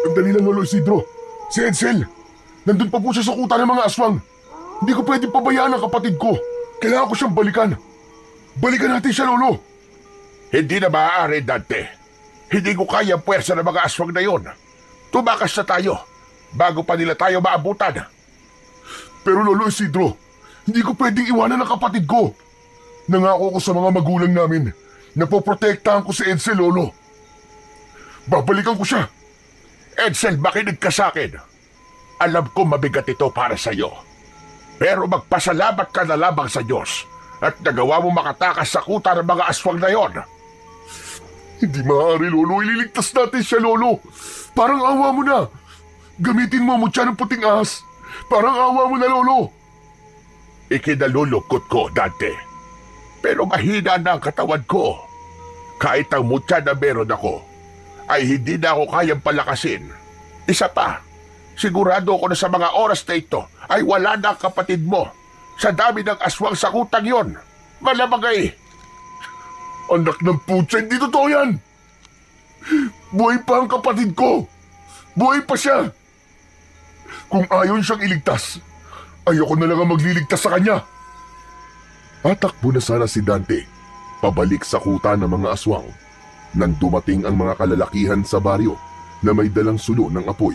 Dali lang, Lolo Isidro. Si Edsel, nandun pa po siya sa kuta ng mga aswang. Hindi ko pwedeng pabayaan ang kapatid ko. Kailangan ko siyang balikan. Balikan natin siya, Lolo. Hindi na maaari, Dante. Hindi ko kaya ang puwersa ng mga aswang na yon. Tumakas na tayo bago pa nila tayo maabutan. Pero Lolo Isidro, hindi ko pwedeng iwanan ang kapatid ko. Nangako ko sa mga magulang namin na poprotektahan ko si Edsel, Lolo. Babalikan ko siya. Edsel, makinig ka sa akin. Alam ko mabigat ito para sa iyo. Pero magpasalamat ka na lamang sa Diyos at nagawa mo makatakas sa kuta ng mga aswang na yon. Hindi maaari, Lolo. Ililigtas natin siya, Lolo. Parang awa mo na. Gamitin mo ang mutya ng puting ahas. Parang awa mo na, Lolo. Ikinalulungkot ko, Dante. Pero mahina na ang katawan ko. Kahit ang mutya na meron ako, ay hindi na ako kayang palakasin. Isa pa, sigurado ako na sa mga oras na ito ay wala na ang kapatid mo. Sa dami ng aswang sa kutang yon. Malamang ay... Anak ng putya, hindi totoo yan. Buhay pa ang kapatid ko. Buhay pa siya. Kung ayaw siyang iligtas, ayoko na lang ang magliligtas sa kanya. Atakbo na sana si Dante, pabalik sa kuta ng mga aswang, nang dumating ang mga kalalakihan sa baryo na may dalang sulo ng apoy.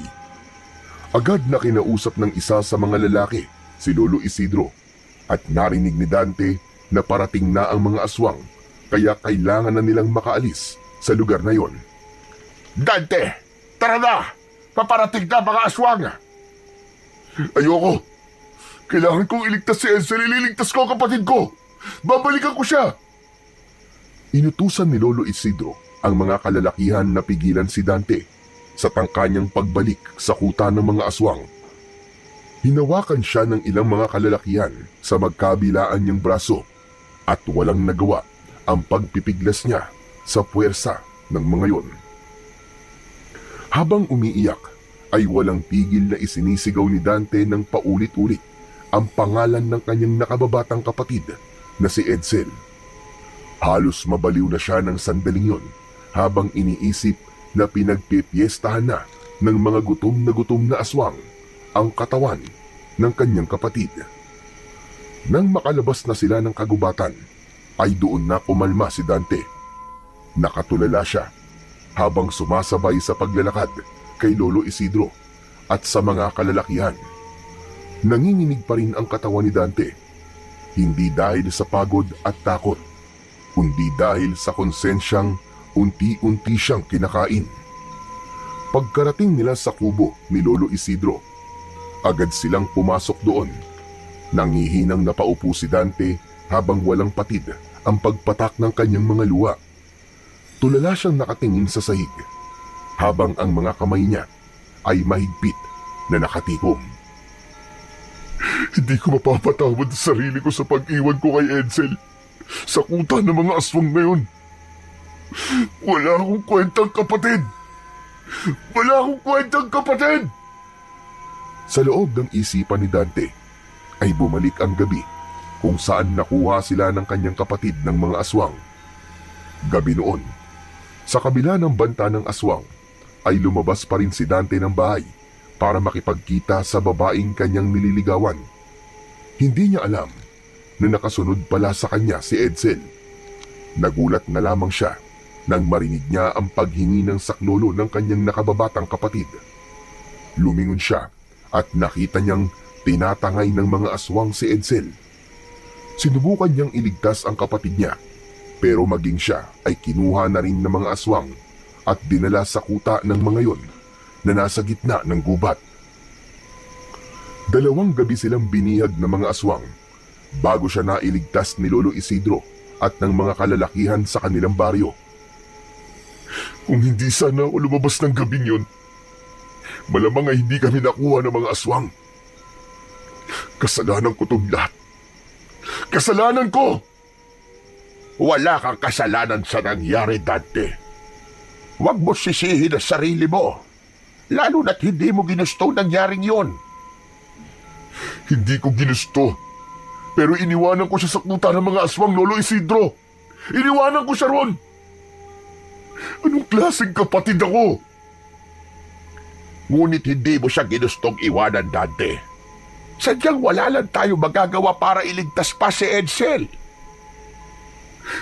Agad na kinausap ng isa sa mga lalaki, si Lolo Isidro, at narinig ni Dante na parating na ang mga aswang, kaya kailangan na nilang makaalis sa lugar na yon. Dante, tara na! Paparating na mga aswang! Ayoko! Kailangan kong iligtas si Edsel. Ililigtas ko ang kapatid ko! Babalikan ko siya! Inutusan ni Lolo Isidro ang mga kalalakihan na pigilan si Dante sa tangkanyang pagbalik sa kuta ng mga aswang. Hinawakan siya ng ilang mga kalalakihan sa magkabilaan niyang braso at walang nagawa ang pagpipiglas niya sa puwersa ng mga yon. Habang umiiyak, ay walang tigil na isinisigaw ni Dante ng paulit-ulit ang pangalan ng kanyang nakababatang kapatid na si Edsel. Halos mabaliw na siya ng sandaling yon habang iniisip na pinagpipiestahan na ng mga gutom na aswang ang katawan ng kanyang kapatid. Nang makalabas na sila ng kagubatan, ay doon na kumalma si Dante. Nakatulala siya habang sumasabay sa paglalakad kay Lolo Isidro at sa mga kalalakihan. Nanginginig pa rin ang katawan ni Dante, hindi dahil sa pagod at takot, kundi dahil sa konsensyang unti-unti siyang kinakain. Pagkarating nila sa kubo ni Lolo Isidro, agad silang pumasok doon. Nangihinang napaupo si Dante habang walang patid ang pagpatak ng kanyang mga luha. Tulala siyang nakatingin sa sahig, habang ang mga kamay niya ay mahigpit na nakatikom. Hindi ko mapapatawad sa sarili ko sa pag-iwan ko kay Edsel sa kuta ng mga aswang na yun. Wala akong kwentang kapatid! Wala akong kwentang kapatid! Sa loob ng isipan ni Dante ay bumalik ang gabi kung saan nakuha sila ng kanyang kapatid ng mga aswang. Gabi noon, sa kabila ng banta ng aswang, ay lumabas pa rin si Dante ng bahay para makipagkita sa babaeng kanyang nililigawan. Hindi niya alam na nakasunod pala sa kanya si Edsel. Nagulat na lamang siya nang marinig niya ang paghingi ng saklolo ng kanyang nakababatang kapatid. Lumingon siya at nakita niyang tinatangay ng mga aswang si Edsel. Sinubukan niyang iligtas ang kapatid niya, pero maging siya ay kinuha na rin ng mga aswang at dinala sa kuta ng mga yon na nasa gitna ng gubat. 2 gabi silang binihag ng mga aswang bago siya nailigtas ni Lolo Isidro at ng mga kalalakihan sa kanilang baryo. Kung hindi sana ako lumabas ng gabing yon, malamang ay hindi kami nakuha ng mga aswang. Kasalanan ko itong lahat. Kasalanan ko! Wala kang kasalanan sa nangyari, Dante. Huwag mo sisihin ang sarili mo, lalo na't hindi mo ginusto nangyaring yon. Hindi ko ginusto, pero iniwanan ko siya sa kuta ng mga aswang, Lolo Isidro. Iniwanan ko siya ron. Anong klaseng kapatid ako? Ngunit hindi mo siya ginustong iwanan, Dante. Sadyang wala lang tayo magagawa para iligtas pa si Edsel.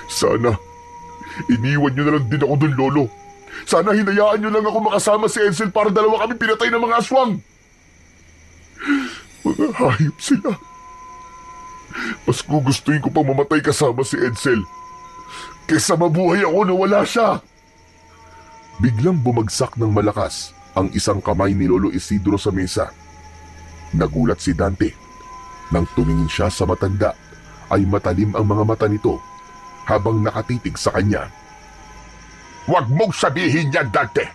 Sana, iniwan niyo na lang din ako dun, Lolo. Sana hinayaan niyo lang ako makasama si Edsel para dalawa kami pinatay ng mga aswang. Mga hayop sila. Mas gugustuhin ko pang mamatay kasama si Edsel kesa mabuhay ako na wala siya. Biglang bumagsak ng malakas ang isang kamay ni Lolo Isidro sa mesa. Nagulat si Dante. Nang tumingin siya sa matanda, ay matalim ang mga mata nito habang nakatitig sa kanya. Huwag mong sabihin yan, Dante.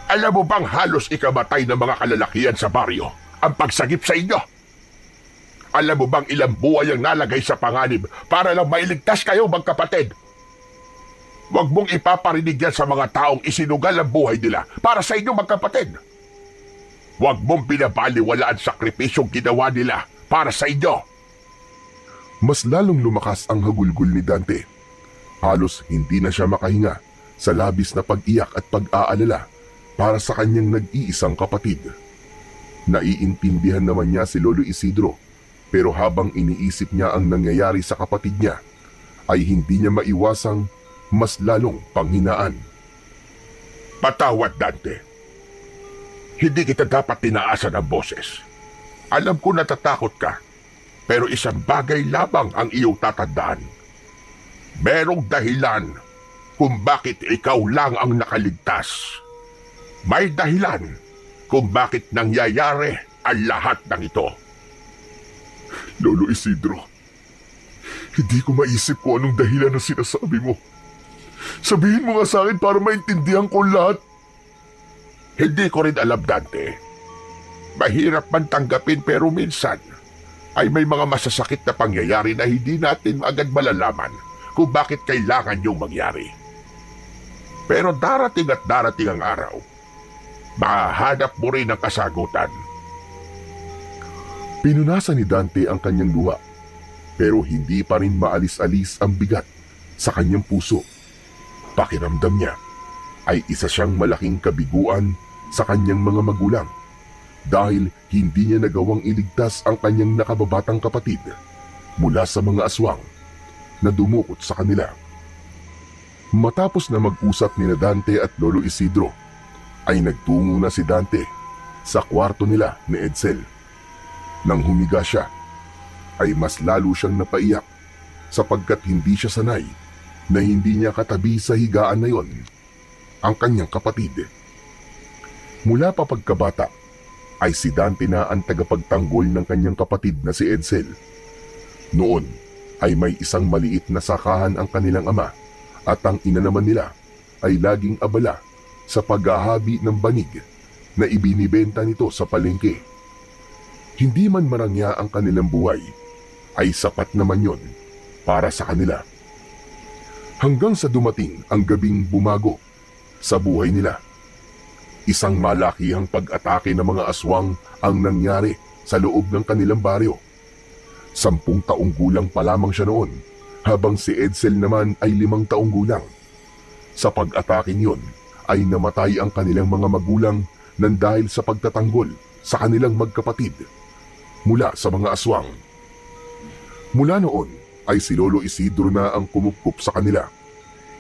Alam mo bang halos ikamatay ng mga kalalakihan sa baryo ang pagsagip sa inyo? Alam mo bang ilang buhay ang nalagay sa panganib para lang mailigtas kayo, magkapatid? Huwag mong ipaparinig yan sa mga taong isinugal ang buhay nila para sa inyo, magkapatid. Huwag mong binabaliwala ang sakripisyong ginawa nila para sa inyo. Mas lalong lumakas ang hagulgol ni Dante. Halos hindi na siya makahinga sa labis na pag-iyak at pag-aalala para sa kanyang nag-iisang kapatid. Naiintindihan naman niya si Lolo Isidro, pero habang iniisip niya ang nangyayari sa kapatid niya, ay hindi niya maiwasang mas lalong panghinaan. Patawad, Dante. Hindi kita dapat tinaasan ang boses. Alam ko natatakot ka, pero isang bagay lamang ang iyong tatandaan. Merong dahilan kung bakit ikaw lang ang nakaligtas. May dahilan kung bakit nangyayari ang lahat ng ito. Lolo Isidro, hindi ko maisip kung anong dahilan na sinasabi mo. Sabihin mo nga sa akin para maintindihan ko lahat. Hindi ko rin alam, Dante. Mahirap man tanggapin pero minsan ay may mga masasakit na pangyayari na hindi natin agad malalaman kung bakit kailangan yung mangyari. Pero darating at darating ang araw, mahahanap mo rin ang kasagutan. Pinunasan ni Dante ang kanyang luha, pero hindi pa rin maalis-alis ang bigat sa kanyang puso. Pakiramdam niya ay isa siyang malaking kabiguan sa kanyang mga magulang dahil hindi niya nagawang iligtas ang kanyang nakababatang kapatid mula sa mga aswang na dumukot sa kanila. Matapos na mag-usap ni Dante at Lolo Isidro, ay nagtungo na si Dante sa kwarto nila ni Edsel. Nang humiga siya, ay mas lalo siyang napaiyak sapagkat hindi siya sanay na hindi niya katabi sa higaan na yon ang kanyang kapatid. Mula pa pagkabata, ay si Dante na ang tagapagtanggol ng kanyang kapatid na si Edsel. Noon ay may isang maliit na sakahan ang kanilang ama at ang ina naman nila ay laging abala sa paghahabi ng banig na ibinibenta nito sa palengke. Hindi man marangya ang kanilang buhay, ay sapat naman yon para sa kanila. Hanggang sa dumating ang gabing bumago sa buhay nila. Isang malakihang pag-atake ng mga aswang ang nangyari sa loob ng kanilang baryo. 10 taong gulang pa lamang siya noon, habang si Edsel naman ay 5 taong gulang. Sa pag-ataking yon ay namatay ang kanilang mga magulang nang dahil sa pagtatanggol sa kanilang magkapatid mula sa mga aswang. Mula noon ay si Lolo Isidro na ang kumupkup sa kanila.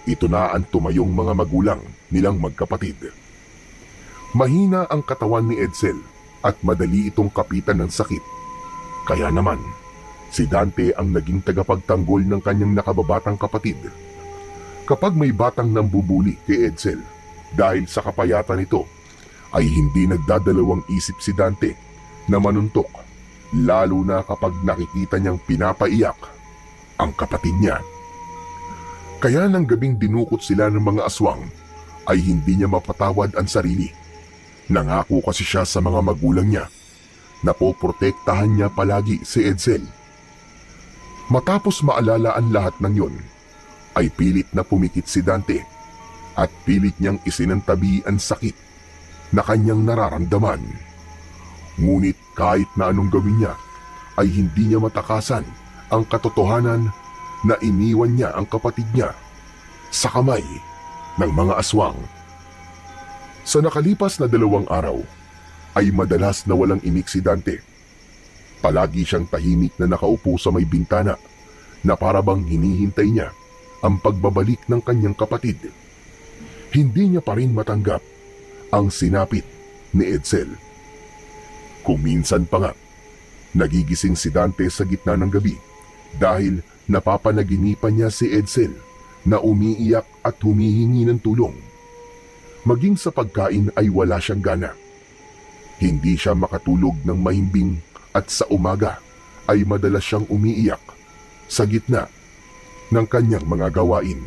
Ito na ang tumayong mga magulang nilang magkapatid. Mahina ang katawan ni Edsel at madali itong kapitan ng sakit. Kaya naman, si Dante ang naging tagapagtanggol ng kanyang nakababatang kapatid. Kapag may batang nambubuli kay Edsel dahil sa kapayatan nito, ay hindi nagdadalawang isip si Dante na manuntok, lalo na kapag nakikita niyang pinapaiyak ang kapatid niya. Kaya nang gabing dinukot sila ng mga aswang, ay hindi niya mapatawad ang sarili. Nangako kasi siya sa mga magulang niya na poprotektahan niya palagi si Edsel. Matapos maalala ang lahat ng yon, ay pilit na pumikit si Dante at pilit niyang isinantabi ang sakit na kanyang nararamdaman. Ngunit kahit na anong gawin niya, ay hindi niya matakasan ang katotohanan na iniwan niya ang kapatid niya sa kamay ng mga aswang. Sa nakalipas na 2 araw, ay madalas na walang imik si Dante. Palagi siyang tahimik na nakaupo sa may bintana na para bang hinihintay niya ang pagbabalik ng kanyang kapatid. Hindi niya pa rin matanggap ang sinapit ni Edsel. Kung minsan pa nga, nagigising si Dante sa gitna ng gabi dahil napapanaginipan niya si Edsel na umiiyak at humihingi ng tulong. Maging sa pagkain ay wala siyang gana. Hindi siya makatulog ng mahimbing at sa umaga ay madalas siyang umiiyak sa gitna ng kanyang mga gawain.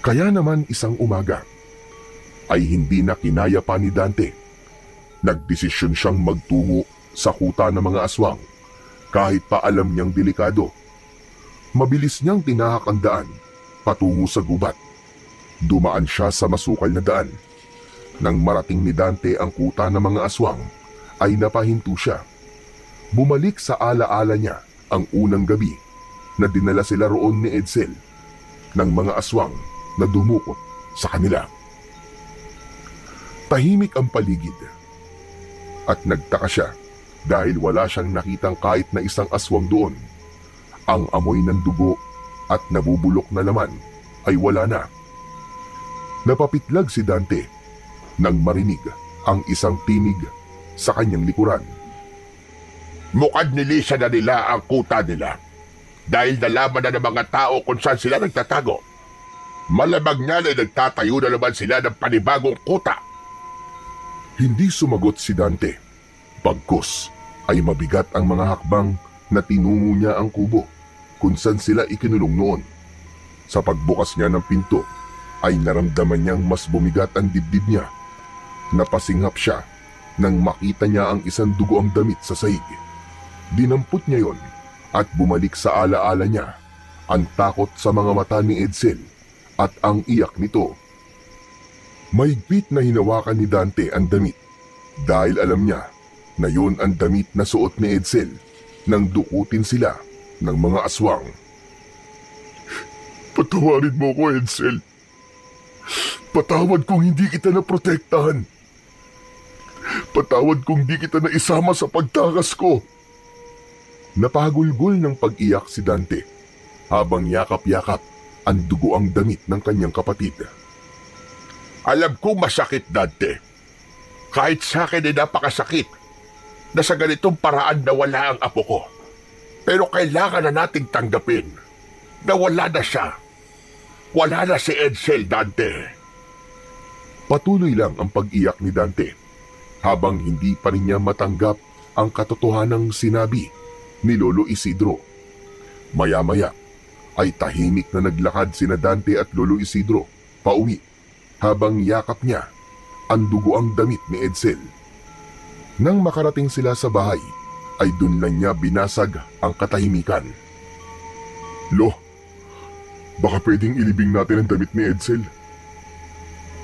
Kaya naman isang umaga ay hindi na kinaya pa ni Dante. Nagdesisyon siyang magtungo sa kuta ng mga aswang kahit pa alam niyang delikado. Mabilis niyang tinahak ang daan patungo sa gubat. Dumaan siya sa masukal na daan. Nang marating ni Dante ang kuta ng mga aswang, ay napahinto siya. Bumalik sa alaala niya ang unang gabi na dinala sila roon ni Edsel ng mga aswang na dumukot sa kanila. Tahimik ang paligid at nagtaka siya dahil wala siyang nakitang kahit na isang aswang doon. Ang amoy ng dugo at nabubulok na laman ay wala na. Napapitlag si Dante nang marinig ang isang tinig sa kanyang likuran. Mukhang nilisa na nila ang kuta nila dahil nalaman na ng mga tao kung saan sila nagtatago. Malamang nga na nagtatayo na naman sila ng panibagong kuta. Hindi sumagot si Dante. Bagkus ay mabigat ang mga hakbang na tinungo niya ang kubo kung saan sila ikinulong noon. Sa pagbukas niya ng pinto, ay naramdaman niyang mas bumigat ang dibdib niya. Napasinghap siya nang makita niya ang isang dugoang damit sa sahig. Dinampot niya yon at bumalik sa alaala niya ang takot sa mga mata ni Edsel at ang iyak nito. Mahigpit na hinawakan ni Dante ang damit dahil alam niya na yun ang damit na suot ni Edsel nang dukutin sila ng mga aswang. Patawarin mo ko, Edsel. Patawad kung hindi kita naprotektahan. Patawad kung hindi kita naisama sa pagtakas ko. Napahagulgol ng pag-iyak si Dante habang yakap-yakap ang dugoang damit ng kanyang kapatid. Alam kong masakit, Dante. Kahit sa akin ay napakasakit na sa ganitong paraan nawala ang apo ko. Pero kailangan na nating tanggapin na wala na siya. Wala na si Edsel, Dante. Patuloy lang ang pag-iyak ni Dante habang hindi pa rin niya matanggap ang katotohanang sinabi ni Lolo Isidro. Maya-maya ay tahimik na naglakad sina Dante at Lolo Isidro pauwi habang yakap niya ang dugoang damit ni Edsel. Nang makarating sila sa bahay, ay dun lang niya binasag ang katahimikan. Lo, baka pwedeng ilibing natin ang damit ni Edsel.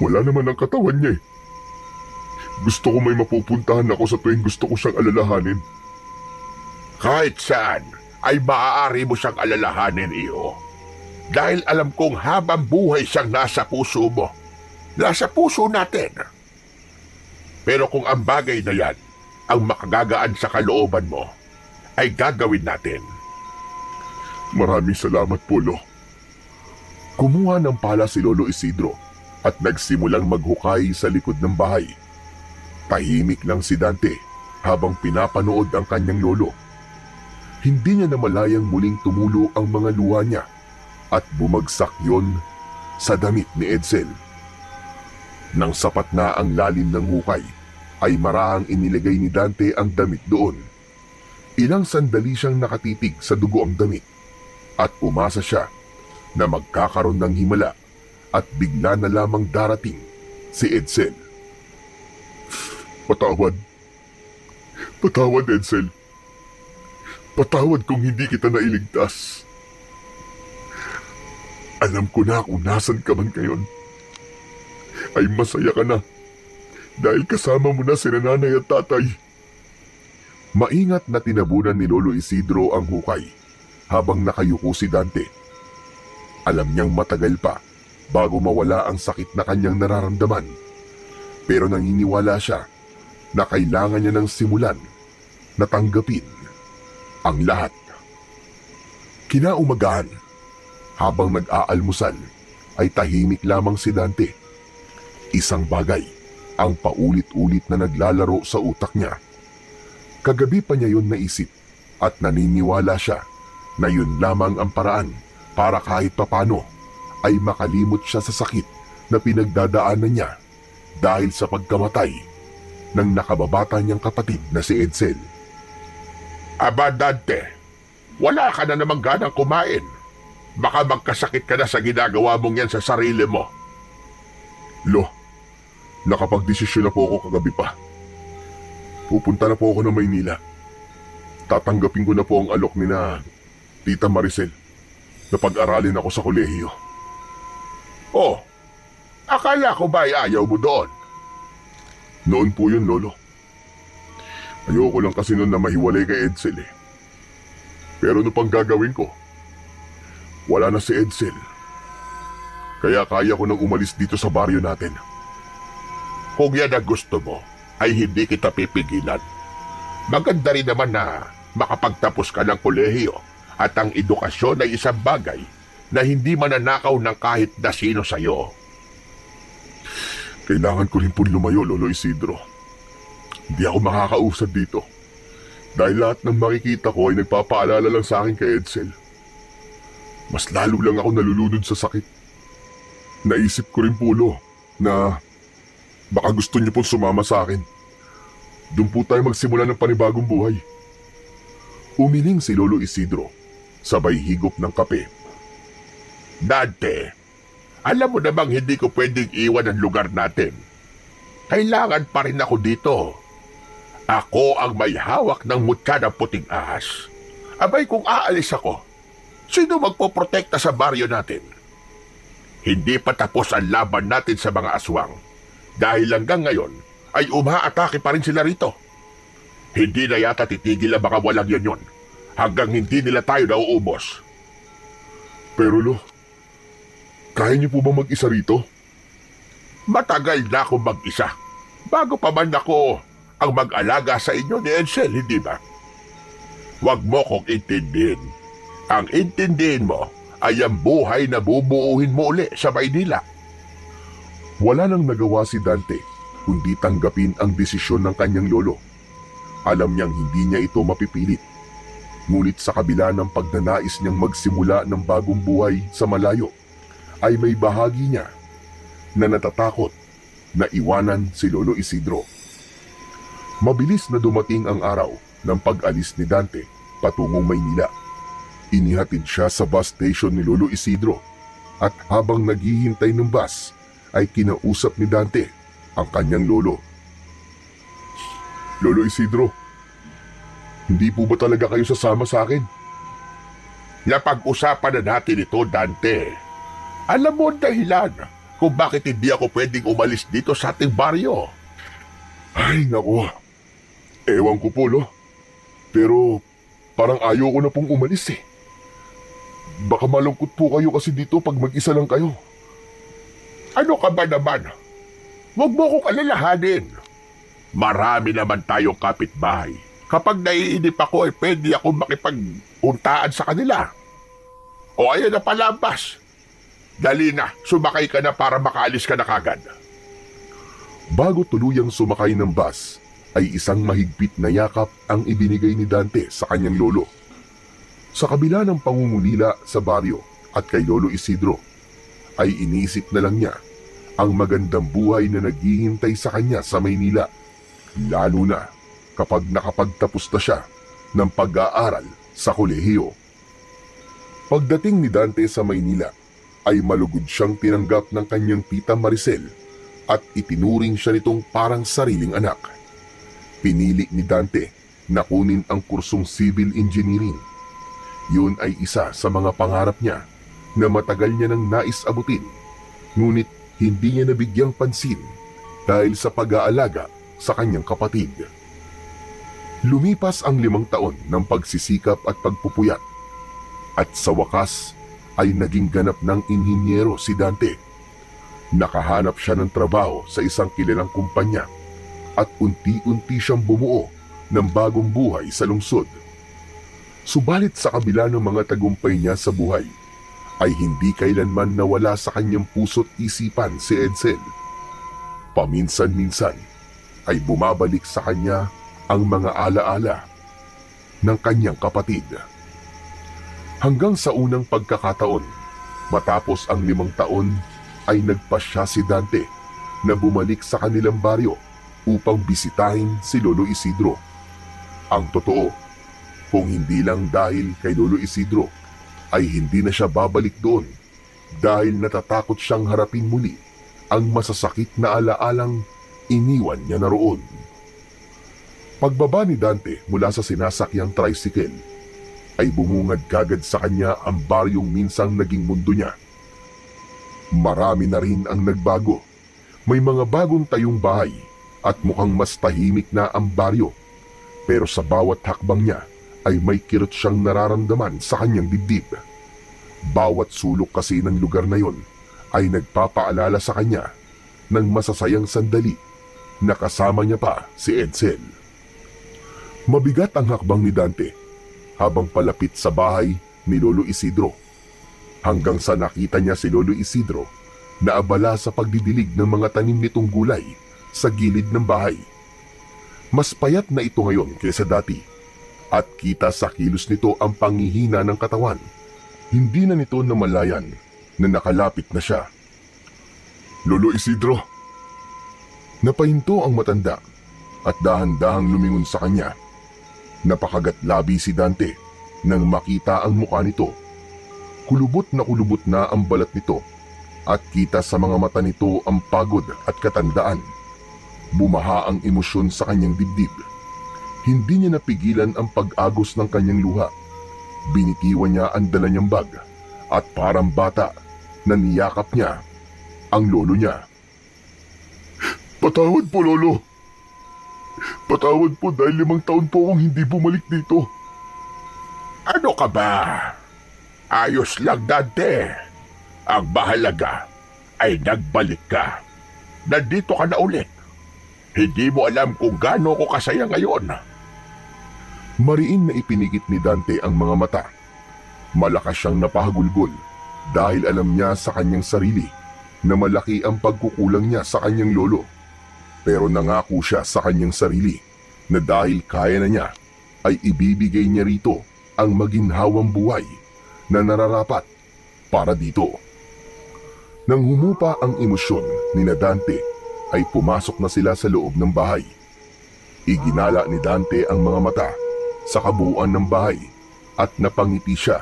Wala naman ang katawan niya eh. Gusto ko may mapupuntahan ako sa tuwing gusto ko siyang alalahanin. Kahit saan ay maaari mo siyang alalahanin, iyo. Dahil alam kong habang buhay siyang nasa puso mo, nasa puso natin. Pero kung ang bagay na yan ang makagagaan sa kalooban mo, ay gagawin natin. Maraming salamat po, Lo. Kumuha ng pala si Lolo Isidro at nagsimulang maghukay sa likod ng bahay. Tahimik lang si Dante habang pinapanood ang kanyang lolo. Hindi niya namalayang muling tumulo ang mga luha niya at bumagsak yon sa damit ni Edsel. Nang sapat na ang lalim ng hukay, ay marahang inilagay ni Dante ang damit doon. Ilang sandali siyang nakatitig sa dugo ang damit at umasa siya na magkakaroon ng himala at bigla na lamang darating si Edsel. Patawad. Patawad, Edsel. Patawad kung hindi kita nailigtas. Alam ko na kung nasan ka man ngayon. Ay masaya ka na dahil kasama mo na si nanay at tatay. Maingat na tinabunan ni Lolo Isidro ang hukay habang nakayuko si Dante. Alam niyang matagal pa bago mawala ang sakit na kanyang nararamdaman. Pero naniniwala siya na kailangan niya ng simulan na tanggapin ang lahat. Kinaumagahan, habang nag-aalmusal, ay tahimik lamang si Dante. Isang bagay ang paulit-ulit na naglalaro sa utak niya. Kagabi pa niya yun naisip at naniniwala siya na yun lamang ang paraan para kahit papano ay makalimot siya sa sakit na pinagdadaanan niya dahil sa pagkamatay ng nakababata niyang kapatid na si Edsel. Aba Dante, wala ka na namang ganang kumain. Baka magkasakit ka na sa ginagawa mong yan sa sarili mo. Lo, nakapagdesisyon na po ako kagabi pa. Pupunta na po ako ng Maynila. Tatanggapin ko na po ang alok ni na Tita Maricel na pag-aralin ako sa kolehiyo. Oh, akala ko ba ay ayaw mo doon? Noon po yun, Lolo. Ayoko lang kasi noon na mahiwalay kay Edsel eh. Pero ano pang gagawin ko? Wala na si Edsel. Kaya kaya ko nang umalis dito sa baryo natin. Kung yan ang gusto mo, ay hindi kita pipigilan. Maganda rin naman na makapagtapos ka ng kolehiyo at ang edukasyon ay isang bagay na hindi mananakaw ng kahit na sino sa'yo. Kailangan ko rin po lumayo, Lolo Isidro. Hindi ako makakausad dito. Dahil lahat ng makikita ko ay nagpapaalala lang sa akin kay Edsel. Mas lalo lang ako nalulunod sa sakit. Naisip ko rin po, Lo, na baka gusto niyo pong sumama sa akin. Doon po tayo magsimula ng panibagong buhay. Umiling si Lolo Isidro, sabay higop ng kape. Dante, alam mo namang hindi ko pwedeng iwan ang lugar natin. Kailangan pa rin ako dito. Ako ang may hawak ng mutya ng puting ahas. Abay kung aalis ako, sino magpoprotekta sa baryo natin? Hindi pa tapos ang laban natin sa mga aswang. Dahil hanggang ngayon ay umaatake pa rin sila rito. Hindi na yata titigil ang mga walang yon hanggang hindi nila tayo nauubos. Pero Lo, kaya niyo po ba mag-isa rito? Matagal na akong mag-isa. Bago pa man ako ang mag-alaga sa inyo ni Edsel, hindi ba? Huwag mo kong intindihin. Ang intindihin mo ay ang buhay na bubuuhin mo uli sa Maynila. Wala nang nagawa si Dante kundi tanggapin ang desisyon ng kanyang lolo. Alam niyang hindi niya ito mapipilit. Ngunit sa kabila ng pagnanais niyang magsimula ng bagong buhay sa malayo, ay may bahagi niya na natatakot na iwanan si Lolo Isidro. Mabilis na dumating ang araw ng pag-alis ni Dante patungong Maynila. Inihatid siya sa bus station ni Lolo Isidro at habang naghihintay ng bus ay kinausap ni Dante ang kanyang lolo. Lolo Isidro, hindi po ba talaga kayo sasama sa akin? Napag-usapan na natin ito, Dante. Alam mo ang dahilan kung bakit hindi ako pwedeng umalis dito sa ating baryo. Ay, naku. Ewan ko po, Lo. Pero parang ayaw ko na pong umalis eh. Baka malungkot po kayo kasi dito pag mag-isa lang kayo. Ano ka ba naman? Huwag mo kong alalahanin. Marami naman tayong kapitbahay. Kapag naiinip ako ay pwede akong makipag-untaan sa kanila. O ayan na pala ang bus. Dali na, sumakay ka na para makaalis ka na kagad. Bago tuluyang sumakay ng bus, ay isang mahigpit na yakap ang ibinigay ni Dante sa kanyang lolo. Sa kabila ng pangungulila sa baryo at kay Lolo Isidro, ay inisip na lang niya ang magandang buhay na naghihintay sa kanya sa Maynila, lalo na kapag nakapagtapos na siya ng pag-aaral sa kolehiyo. Pagdating ni Dante sa Maynila, ay malugod siyang tinanggap ng kanyang tita Maricel at itinuring siya nitong parang sariling anak. Pinili ni Dante na kunin ang kursong civil engineering. Yun ay isa sa mga pangarap niya na matagal niya nang nais abutin, ngunit hindi niya nabigyang pansin dahil sa pag-aalaga sa kanyang kapatid. Lumipas ang 5 taon ng pagsisikap at pagpupuyat, at sa wakas ay naging ganap ng inhinyero si Dante. Nakahanap siya ng trabaho sa isang kilalang kumpanya at unti-unti siyang bumuo ng bagong buhay sa lungsod. Subalit sa kabila ng mga tagumpay niya sa buhay, ay hindi kailanman nawala sa kanyang puso't isipan si Edsel. Paminsan-minsan ay bumabalik sa kanya ang mga alaala ng kanyang kapatid. Hanggang sa unang pagkakataon, matapos ang 5 taon, ay nagpasya si Dante na bumalik sa kanilang baryo upang bisitahin si Lolo Isidro. Ang totoo, kung hindi lang dahil kay Lolo Isidro, ay hindi na siya babalik doon dahil natatakot siyang harapin muli ang masasakit na alaalang iniwan niya na roon. Pagbaba ni Dante mula sa sinasakyang tricycle, ay bumungad kagad sa kanya ang baryong minsang naging mundo niya. Marami na rin ang nagbago. May mga bagong tayong bahay at mukhang mas tahimik na ang baryo. Pero sa bawat hakbang niya ay may kirot siyang nararamdaman sa kanyang dibdib. Bawat sulok kasi ng lugar na yon ay nagpapaalala sa kanya ng masasayang sandali na kasama niya pa si Edsel. Mabigat ang hakbang ni Dante habang palapit sa bahay ni Lolo Isidro, hanggang sa nakita niya si Lolo Isidro na abala sa pagdidilig ng mga tanim nitong gulay sa gilid ng bahay. Mas payat na ito ngayon kaysa dati at kita sa kilos nito ang panghihina ng katawan. Hindi na nito namalayan na nakalapit na siya. Lolo Isidro! Napahinto ang matanda at dahan-dahang lumingon sa kanya. Napakagat-labi si Dante nang makita ang mukha nito. Kulubot na ang balat nito at kita sa mga mata nito ang pagod at katandaan. Bumaha ang emosyon sa kanyang dibdib. Hindi niya napigilan ang pag-agos ng kanyang luha. Binitiwan niya ang dala niyang bag at parang bata na niyakap niya ang lolo niya. Patawad po, Lolo. Patawad po dahil 5 taon po akong hindi bumalik dito. Ano ka ba? Ayos lang, Dante. Ang mahalaga ay nagbalik ka. Nandito ka na ulit. Hindi mo alam kung gaano ko kasaya ngayon. Mariin na ipinigit ni Dante ang mga mata. Malakas siyang napahagulgol dahil alam niya sa kanyang sarili na malaki ang pagkukulang niya sa kanyang lolo. Pero nangako siya sa kanyang sarili na dahil kaya na niya, ay ibibigay niya rito ang maginhawang buhay na nararapat para dito. Nang humupa ang emosyon ni Dante, ay pumasok na sila sa loob ng bahay. Iginala ni Dante ang mga mata sa kabuuan ng bahay at napangiti siya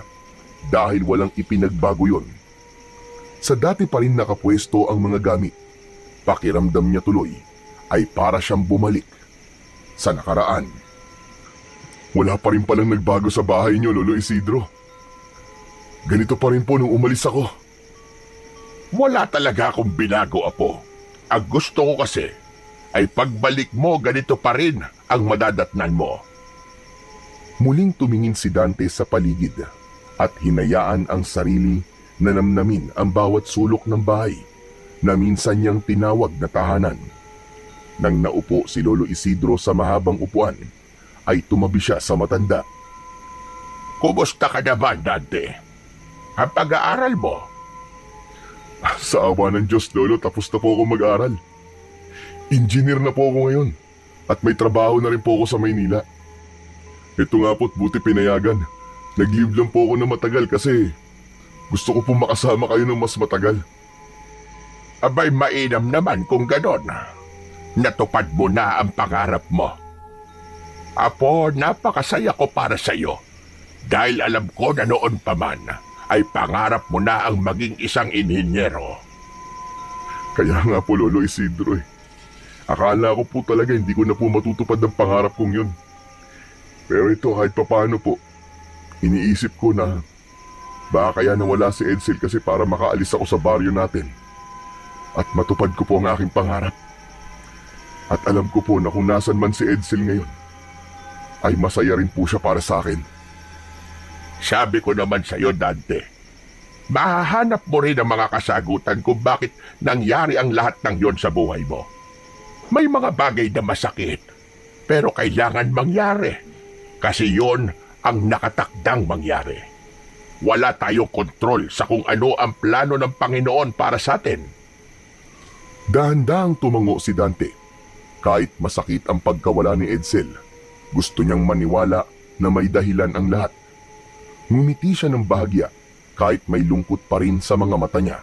dahil walang ipinagbago yon. Sa dati pa rin nakapwesto ang mga gamit. Pakiramdam niya tuloy ay para siyang bumalik sa nakaraan. Wala pa rin palang nagbago sa bahay niyo, Lolo Isidro. Ganito pa rin po nung umalis ako. Wala talaga akong binago, Apo. Ang gusto ko kasi ay pagbalik mo ganito pa rin ang madadatnan mo. Muling tumingin si Dante sa paligid at hinayaan ang sarili na namnamin ang bawat sulok ng bahay na minsan niyang tinawag na tahanan. Nang naupo si Lolo Isidro sa mahabang upuan, ay tumabi siya sa matanda. Kumusta ka naman, Dante? Ang pag-aaral mo? Sa awa ng Diyos, Lolo, tapos na po ako mag-aral. Engineer na po ako ngayon at may trabaho na rin po ako sa Maynila. Ito nga po't buti pinayagan. Nag-leave lang po ako na matagal kasi gusto ko pong makasama kayo ng mas matagal. Abay, mainam naman kung ganon. Natupad mo na ang pangarap mo. Apo, napakasaya ko para sa iyo dahil alam ko na noon pa man ay pangarap mo na ang maging isang inhinyero. Kaya nga po, Lolo Isidro eh. Akala ko po talaga hindi ko na po matutupad ang pangarap kong yun. Pero ito kahit papaano po, iniisip ko na baka kaya nawala si Edsel kasi para makaalis ako sa baryo natin at matupad ko po ang aking pangarap. At alam ko po na kung nasan man si Edsel ngayon, ay masaya rin po siya para sa akin. Sabi ko naman sa iyo, Dante, Mahahanap mo rin ang mga kasagutan kung bakit nangyari ang lahat ng yon sa buhay mo. May mga bagay na masakit, pero kailangan mangyari. Kasi yon ang nakatakdang mangyari. Wala tayong kontrol sa kung ano ang plano ng Panginoon para sa atin. Dahan-dahang tumango si Dante. Kahit masakit ang pagkawala ni Edsel, gusto niyang maniwala na may dahilan ang lahat. Ngumiti siya ng bahagya kahit may lungkot pa rin sa mga mata niya.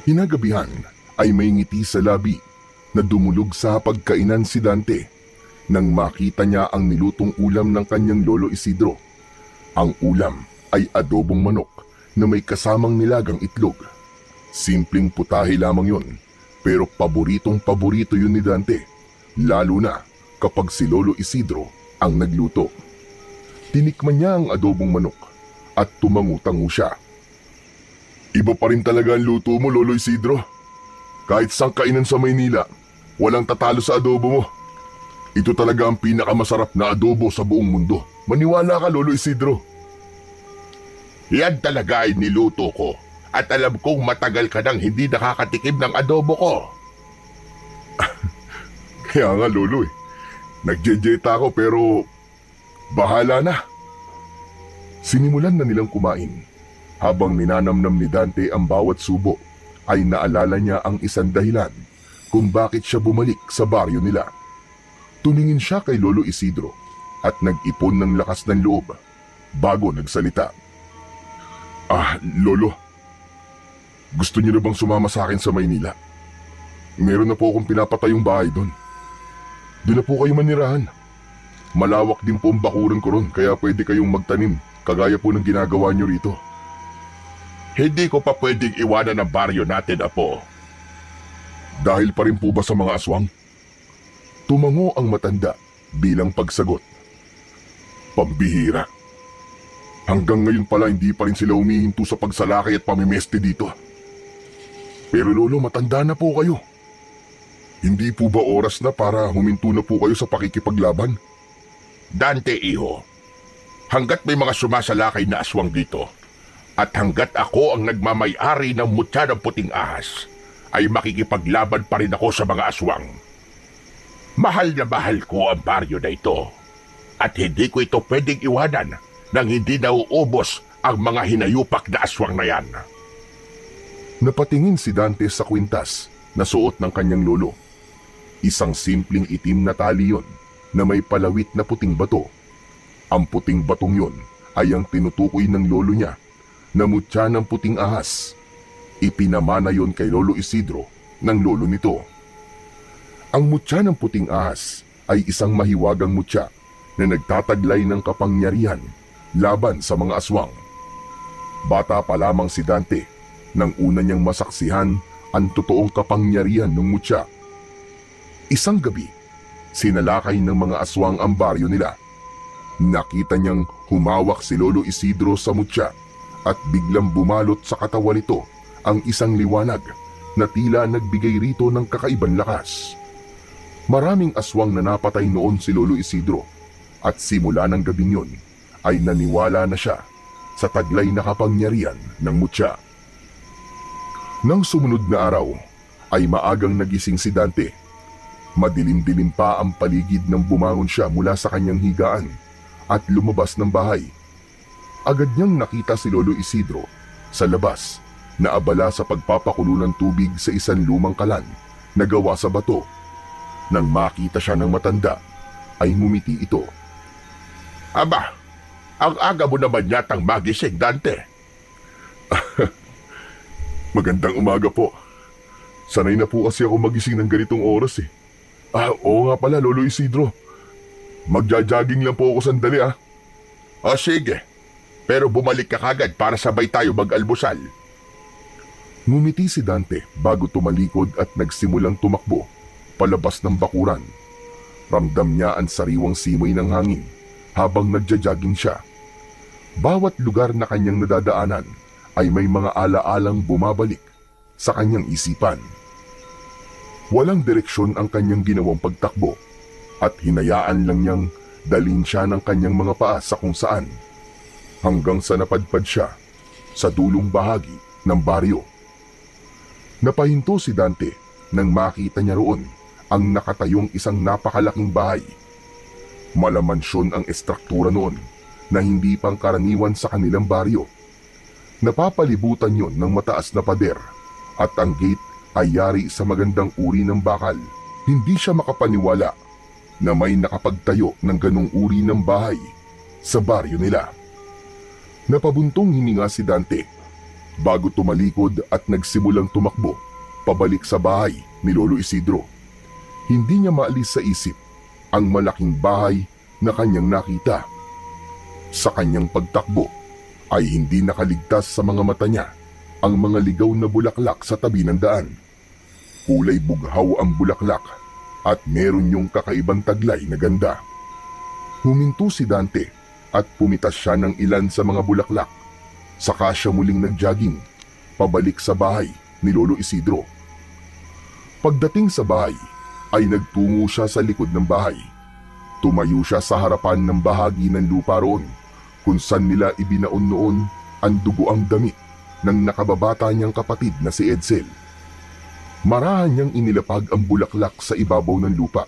Hinagabihan ay may ngiti sa labi na dumulog sa pagkainan si Dante nang makita niya ang nilutong ulam ng kanyang lolo Isidro. Ang ulam ay adobong manok na may kasamang nilagang itlog. Simpleng putahe lamang yun, pero paboritong-paborito yun ni Dante, lalo na kapag si Lolo Isidro ang nagluto. Tinikman niya ang adobong manok at tumangu-tangu siya. Iba pa rin talaga ang luto mo, Lolo Isidro. Kahit sang kainan sa Maynila, walang tatalo sa adobo mo. Ito talaga ang pinakamasarap na adobo sa buong mundo. Maniwala ka, Lolo Isidro. Yan talaga ay niluto ko. At alam kong matagal ka nang hindi nakakatikim ng adobo ko. Kaya nga, Lolo eh. Nagjejeta ako pero bahala na. Sinimulan na nilang kumain. Habang ninanamnam ni Dante ang bawat subo, ay naalala niya ang isang dahilan kung bakit siya bumalik sa baryo nila. Tumingin siya kay Lolo Isidro at nag-ipon ng lakas ng loob bago nagsalita. Lolo, gusto niyo na bang sumama sa akin sa Maynila? Meron na po akong pinapatayong bahay doon. Doon na po kayo manirahan. Malawak din po ang bakuran ko ron, kaya pwede kayong magtanim, kagaya po ng ginagawa niyo rito. Hindi ko pa pwedeng iwanan ang baryo natin, Apo. Dahil pa rin po ba sa mga aswang? Tumango ang matanda bilang pagsagot. Pambihira. Hanggang ngayon pala hindi pa rin sila humihinto sa pagsalakay at pamimeste dito. Pero Lolo, matanda na po kayo. Hindi po ba oras na para huminto na po kayo sa pakikipaglaban? Dante, iho. Hanggat may mga sumasalakay na aswang dito, at hanggat ako ang nagmamay-ari ng mutya ng puting ahas, ay makikipaglaban pa rin ako sa mga aswang. Mahal na mahal ko ang baryo na ito, at hindi ko ito pwedeng iwanan nang hindi nauubos ang mga hinayupak na aswang na yan. Napatingin si Dante sa kwintas na suot ng kanyang lolo. Isang simpleng itim na tali yon na may palawit na puting bato. Ang puting batong yon ay ang tinutukoy ng lolo niya na mutya ng puting ahas. Ipinamana yon kay Lolo Isidro ng lolo nito. Ang mutya ng puting ahas ay isang mahiwagang mutya na nagtataglay ng kapangyarihan laban sa mga aswang. Bata pa lamang si Dante nang una niyang masaksihan ang totoong kapangyarihan ng mutya. Isang gabi, sinalakay ng mga aswang ang baryo nila. Nakita niyang humawak si Lolo Isidro sa mutya at biglang bumalot sa katawan nito ang isang liwanag na tila nagbigay rito ng kakaibang lakas. Maraming aswang na napatay noon si Lolo Isidro at simula ng gabing yun ay naniwala na siya sa taglay na kapangyarihan ng mutya. Nang sumunod na araw ay maagang nagising si Dante. Madilim-dilim pa ang paligid nang bumangon siya mula sa kanyang higaan at lumabas ng bahay. Agad niyang nakita si Lolo Isidro sa labas na abala sa pagpapakulo ng tubig sa isang lumang kalan na gawa sa bato. Nang makita siya ng matanda ay ngumiti ito. Aba, ang aga mo naman yatang magising, Dante. Magandang umaga po. Sanay na po kasi ako magising ng ganitong oras eh. Oo nga pala, Lolo Isidro. Magja-jogging lang po ako sandali ah. O sige, pero bumalik ka kagad para sabay tayo mag-almusal. Ngumiti si Dante bago tumalikod at nagsimulang tumakbo palabas ng bakuran. Ramdam niya ang sariwang simoy ng hangin habang nagja-jogging siya. Bawat lugar na kanyang nadadaanan ay may mga ala-alang bumabalik sa kanyang isipan. Walang direksyon ang kanyang ginawang pagtakbo at hinayaan lang niyang dalhin siya ng kanyang mga paa sa kung saan hanggang sa napadpad siya sa dulong bahagi ng baryo. Napahinto si Dante nang makita niya roon ang nakatayong isang napakalaking bahay. Malamansyon ang estruktura noon na hindi pangkaraniwan sa kanilang baryo. Napapalibutan yon ng mataas na pader at ang gate ay yari sa magandang uri ng bakal. Hindi siya makapaniwala na may nakapagtayo ng ganong uri ng bahay sa baryo nila. Napabuntong hininga si Dante bago tumalikod at nagsimulang tumakbo pabalik sa bahay ni Lolo Isidro. Hindi niya maalis sa isip ang malaking bahay na kanyang nakita. Sa kanyang pagtakbo ay hindi nakaligtas sa mga mata niya ang mga ligaw na bulaklak sa tabi ng daan. Kulay bughaw ang bulaklak at meron yung kakaibang taglay na ganda. Huminto si Dante at pumitas siya ng ilan sa mga bulaklak. Saka siya muling nag-jogging pabalik sa bahay ni Lolo Isidro. Pagdating sa bahay ay nagtungo siya sa likod ng bahay. Tumayo siya sa harapan ng bahagi ng lupa roon kung saan nila ibinaon noon ang dugoang damit ng nakababata niyang kapatid na si Edsel. Marahan niyang inilapag ang bulaklak sa ibabaw ng lupa.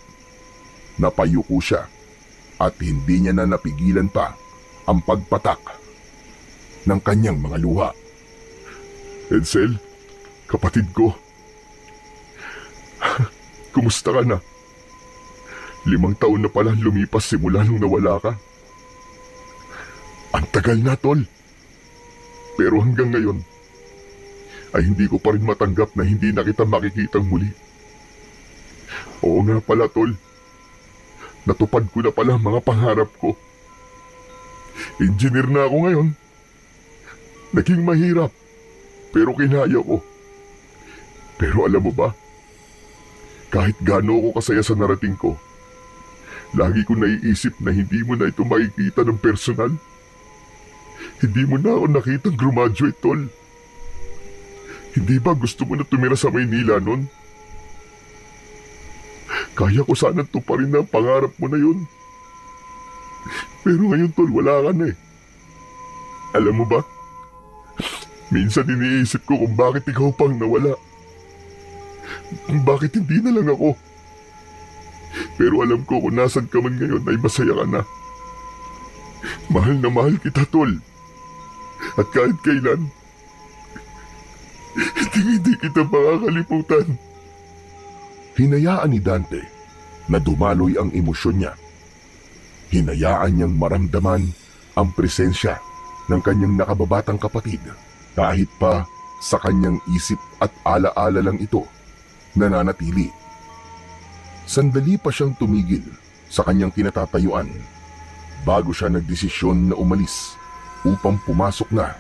Napayuko siya at hindi niya na napigilan pa ang pagpatak ng kanyang mga luha. Edsel, kapatid ko. Kumusta ka na? 5 taon na pala lumipas simula nung nawala ka. Ang tagal na, tol. Pero hanggang ngayon, ay hindi ko pa rin matanggap na hindi na kita makikitang muli. Oo nga pala, tol. Natupad ko na pala mga pangarap ko. Engineer na ako ngayon. Naging mahirap, pero kinaya ko. Pero alam mo ba, kahit gaano ako kasaya sa narating ko, lagi ko naiisip na hindi mo na ito makikita ng personal. Hindi mo na ako nakitang graduate, tol. Hindi ba gusto mo na tumira sa Maynila nun? Kaya ko sana tuparin na ang pangarap mo na yun. Pero ngayon, tol, wala ka na eh. Alam mo ba? Minsan iniisip ko kung bakit ikaw pang nawala. Bakit hindi na lang ako? Pero alam ko kung nasan ka man ngayon ay masaya ka na. Mahal na mahal kita, tol. At kahit kailan, hindi kita makakalimutan. Hinayaan ni Dante na dumaloy ang emosyon niya. Hinayaan niyang maramdaman ang presensya ng kanyang nakababatang kapatid kahit pa sa kanyang isip at alaala lang ito nananatili. Sandali pa siyang tumigil sa kanyang kinatatayuan bago siya nagdesisyon na umalis upang pumasok na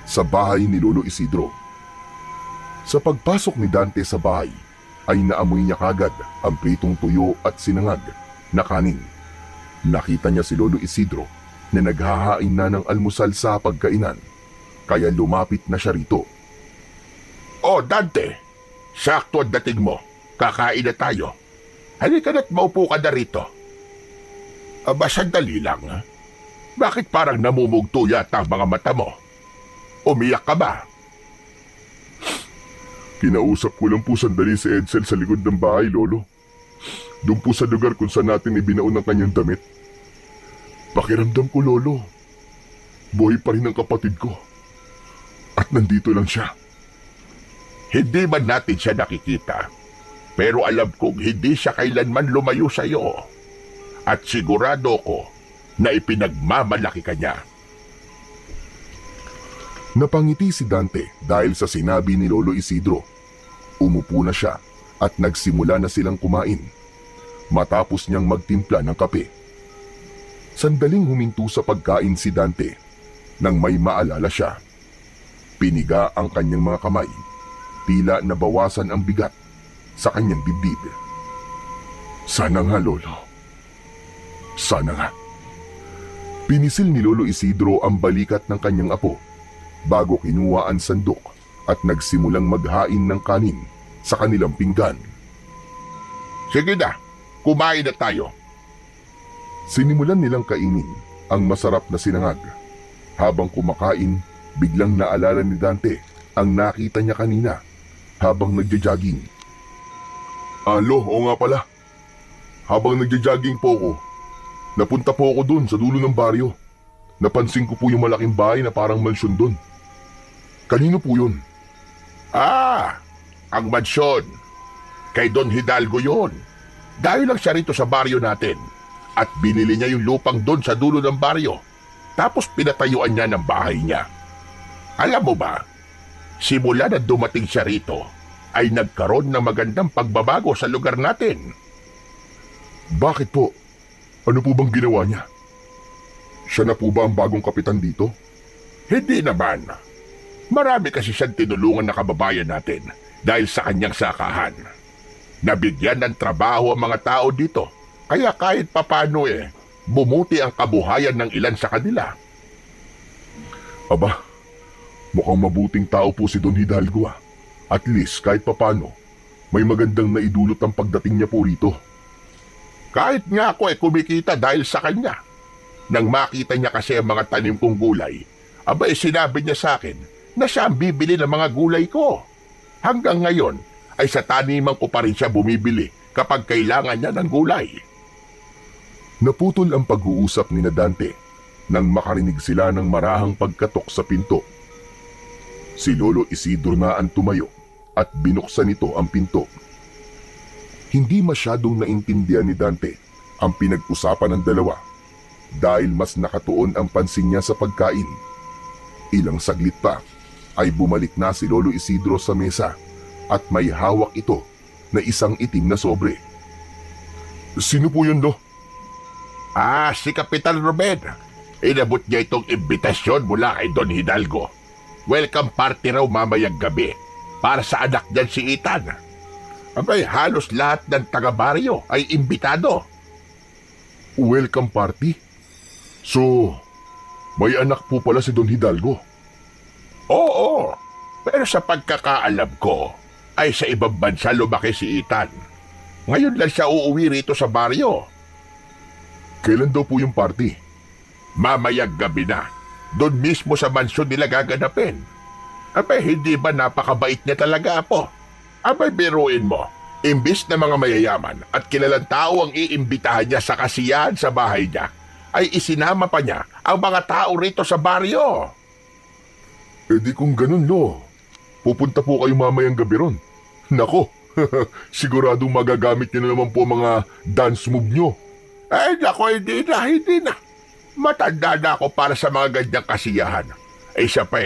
sa bahay ni Lolo Isidro. Sa pagpasok ni Dante sa bahay ay naamoy niya kagad ang pritong tuyo at sinangag na kanin. Nakita niya si Lolo Isidro na naghahain na ng almusal sa pagkainan, kaya lumapit na siya rito. Oh, Dante! Sakto ang dating mo. Kakain na tayo. Halika na't maupo ka na rito. Aba, sandali lang. Bakit parang namumugto yata ang mga mata mo? Umiyak ka ba? Kinausap ko lang po sandali si Edsel sa likod ng bahay, Lolo. Doon po sa lugar kung saan natin ibinaon ang kanyang damit. Pakiramdam ko, Lolo, buhay pa rin ang kapatid ko. At nandito lang siya. Hindi man natin siya nakikita, pero alam kong hindi siya kailanman lumayo sa iyo. At sigurado ko na ipinagmamalaki ka niya. Napangiti si Dante dahil sa sinabi ni Lolo Isidro. Umupo na siya at nagsimula na silang kumain. Matapos niyang magtimpla ng kape. Sandaling huminto sa pagkain si Dante nang may maalala siya. Piniga ang kanyang mga kamay. Tila nabawasan ang bigat sa kanyang dibdib. Sana nga, Lolo. Sana nga. Pinisil ni Lolo Isidro ang balikat ng kanyang apo bago kinuha ang sandok at nagsimulang maghain ng kanin sa kanilang pinggan. Sige na, kumain na tayo. Sinimulan nilang kainin ang masarap na sinangag. Habang kumakain Biglang naalala ni Dante ang nakita niya kanina habang nagja-jogging. Oo nga pala. Habang nagja-jogging po ako, napunta po ako dun sa dulo ng baryo. Napansin ko po yung malaking bahay na parang mansyon dun. Kanino po yun? Ang mansyon. Kay Don Hidalgo yon. Dahil lang siya rito sa baryo natin. At binili niya yung lupang doon sa dulo ng baryo. Tapos pinatayuan niya ng bahay niya. Alam mo ba, simula na dumating siya rito, ay nagkaroon ng magandang pagbabago sa lugar natin. Bakit po? Ano po bang ginawa niya? Siya na po ba ang bagong kapitan dito? Hindi naman. Marami kasi siyang tinulungan na kababayan natin dahil sa kanyang sakahan. Nabigyan ng trabaho ang mga tao dito, kaya kahit papano bumuti ang kabuhayan ng ilan sa kanila. Aba, mukhang mabuting tao po si Don Hidalgo. At least kahit papano, may magandang naidulot ang pagdating niya po rito. Kahit nga ako kumikita dahil sa kanya. Nang makita niya kasi ang mga tanim kong gulay, sinabi niya sa akin na siya ang bibili ng mga gulay ko. Hanggang ngayon ay sa taniman ko pa rin siya bumibili kapag kailangan niya ng gulay. Naputol ang pag-uusap ni Dante nang makarinig sila ng marahang pagkatok sa pinto. Si Lolo Isidro na ang tumayo at binuksan nito ang pinto. Hindi masyadong naintindihan ni Dante ang pinag-usapan ng dalawa dahil mas nakatuon ang pansin niya sa pagkain. Ilang saglit pa ay bumalik na si Lolo Isidro sa mesa at may hawak ito na isang itim na sobre. Sino po yun, Lo? Si Kapitan Ruben. Inabot niya itong imbitasyon mula kay Don Hidalgo. Welcome party raw mamayang gabi para sa anak niyan si Ethan. Halos lahat ng taga-baryo ay imbitado. Welcome party? So, may anak po pala si Don Hidalgo? Oo, pero sa pagkakaalam ko, ay sa ibang bansa lumaki si Ethan. Ngayon lang siya uuwi rito sa baryo. Kailan daw po yung party? Mamayang gabi na. Doon mismo sa mansyon nila gaganapin. Hindi ba napakabait niya talaga, Apo? Biruin mo. Imbis na mga mayayaman at kilalang tao ang iimbitahan niya sa kasiyahan sa bahay niya, ay isinama pa niya ang mga tao rito sa baryo. Di kung ganun, Lo. Pupunta po kayo mamayang gabi ron. Nako, siguradong magagamit niyo na naman po mga dance move niyo. Nako, hindi na. Matanda na ako para sa mga ganyang kasiyahan. Siya pa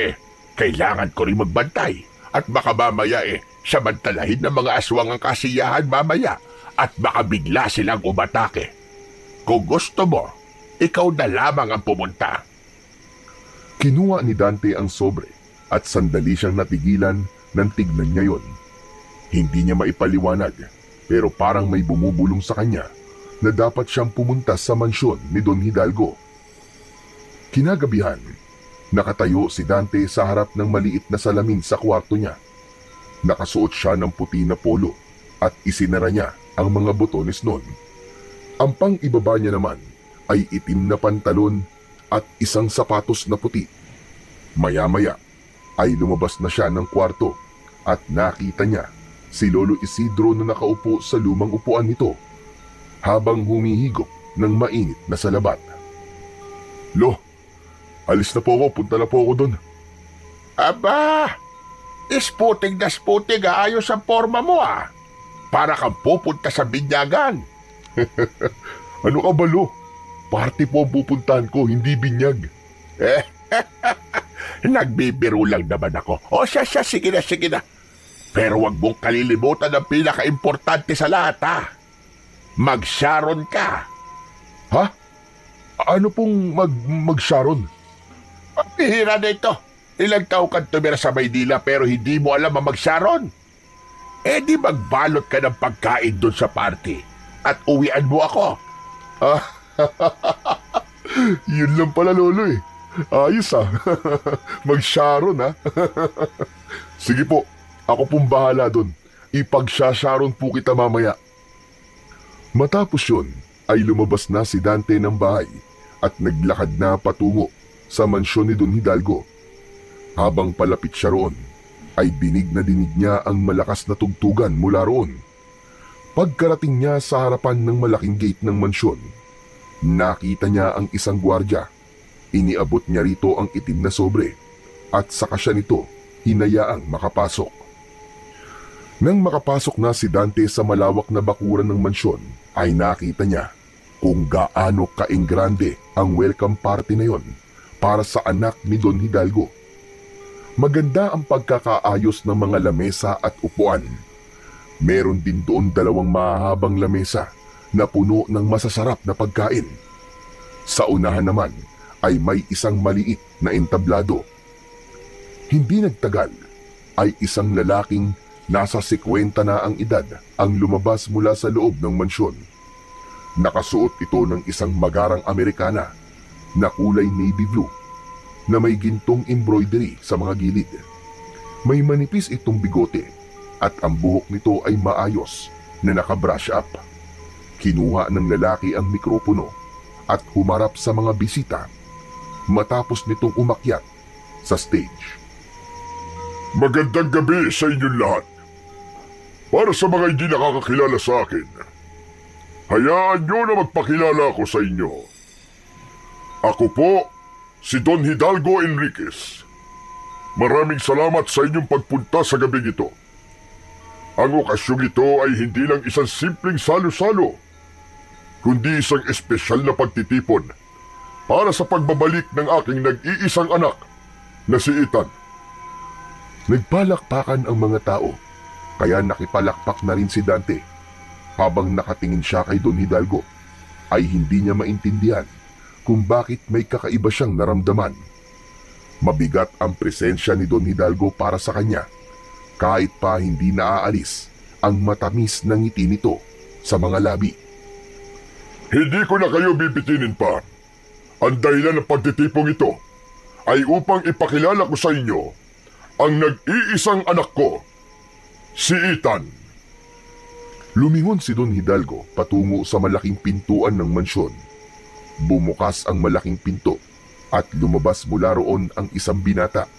kailangan ko rin magbantay. At baka mamaya samantalahin ng mga aswang ang kasiyahan mamaya. At baka bigla silang umatake. Kung gusto mo, ikaw na lamang ang pumunta. Kinuha ni Dante ang sobre at sandali siyang natigilan nang tignan niya yon. Hindi niya maipaliwanag pero parang may bumubulong sa kanya na dapat siyang pumunta sa mansyon ni Don Hidalgo. Kinagabihan, nakatayo si Dante sa harap ng maliit na salamin sa kwarto niya. Nakasuot siya ng puti na polo at isinara niya ang mga botones nun. Ang pang-ibaba niya naman ay itim na pantalon at isang sapatos na puti. Maya-maya ay lumabas na siya ng kwarto at nakita niya si Lolo Isidro na nakaupo sa lumang upuan nito habang humihigop ng mainit na salabat. Lo, alis na po ako, punta na po ako doon. Isputing na sputing, ayos ang forma mo Para kang pupunta sa binyagan. Ano ka ba, Lo? Party po ang pupuntahan ko, hindi binyag. Nagbibiro lang naman ako. Siya, sige na. Pero wag mong kalilimutan ang pinaka-importante sa lahat, Mag-Sharon ka. Ha? Ano pong mag-Sharon? Pihira na ito. Ilang taon kang tumira sa Maynila pero hindi mo alam ang mag-Sharon. Di magbalot ka ng pagkain doon sa party at uwian mo ako. Yun lang pala, Lolo Ayos Mag-Sharon Sige po, ako pong bahala doon. Ipag-Sharon po kita mamaya. Matapos yun, ay lumabas na si Dante ng bahay at naglakad na patungo sa mansyon ni Don Hidalgo. Habang palapit siya roon, ay dinig na dinig niya ang malakas na tugtugan mula roon. Pagkarating niya sa harapan ng malaking gate ng mansyon, nakita niya ang isang gwardya. Iniabot niya rito ang itim na sobre at saka siya nito hinayaang makapasok. Nang makapasok na si Dante sa malawak na bakuran ng mansyon, ay nakita niya kung gaano kaingrande ang welcome party na yon para sa anak ni Don Hidalgo. Maganda ang pagkakaayos ng mga lamesa at upuan. Meron din doon 2 mahahabang lamesa na puno ng masasarap na pagkain. Sa unahan naman ay may isang maliit na entablado. Hindi nagtagal ay isang lalaking nasa 50 na ang edad ang lumabas mula sa loob ng mansyon. Nakasuot ito ng isang magarang Amerikana na kulay navy blue na may gintong embroidery sa mga gilid. May manipis itong bigote at ang buhok nito ay maayos na nakabrush up. Kinuha ng lalaki ang mikropono at humarap sa mga bisita matapos nitong umakyat sa stage. Magandang gabi sa inyong lahat. Para sa mga hindi nakakakilala sa akin, hayaan nyo na magpakilala ako sa inyo. Ako po, si Don Hidalgo Enriquez. Maraming salamat sa inyong pagpunta sa gabing ito. Ang okasyong ito ay hindi lang isang simpleng salo-salo, kundi isang espesyal na pagtitipon para sa pagbabalik ng aking nag-iisang anak na si Ethan. Nagpalakpakan ang mga tao, kaya nakipalakpak na rin si Dante. Habang nakatingin siya kay Don Hidalgo, ay hindi niya maintindihan kung bakit may kakaiba siyang naramdaman. Mabigat ang presensya ni Don Hidalgo para sa kanya, kahit pa hindi naaalis ang matamis na ngiti nito sa mga labi. Hindi ko na kayo bibitinin pa. Ang dahilan ng pagtitipong ito ay upang ipakilala ko sa inyo ang nag-iisang anak ko, si Ethan. Lumingon si Don Hidalgo patungo sa malaking pintuan ng mansyon. Bumukas ang malaking pinto at lumabas mula roon ang isang binata.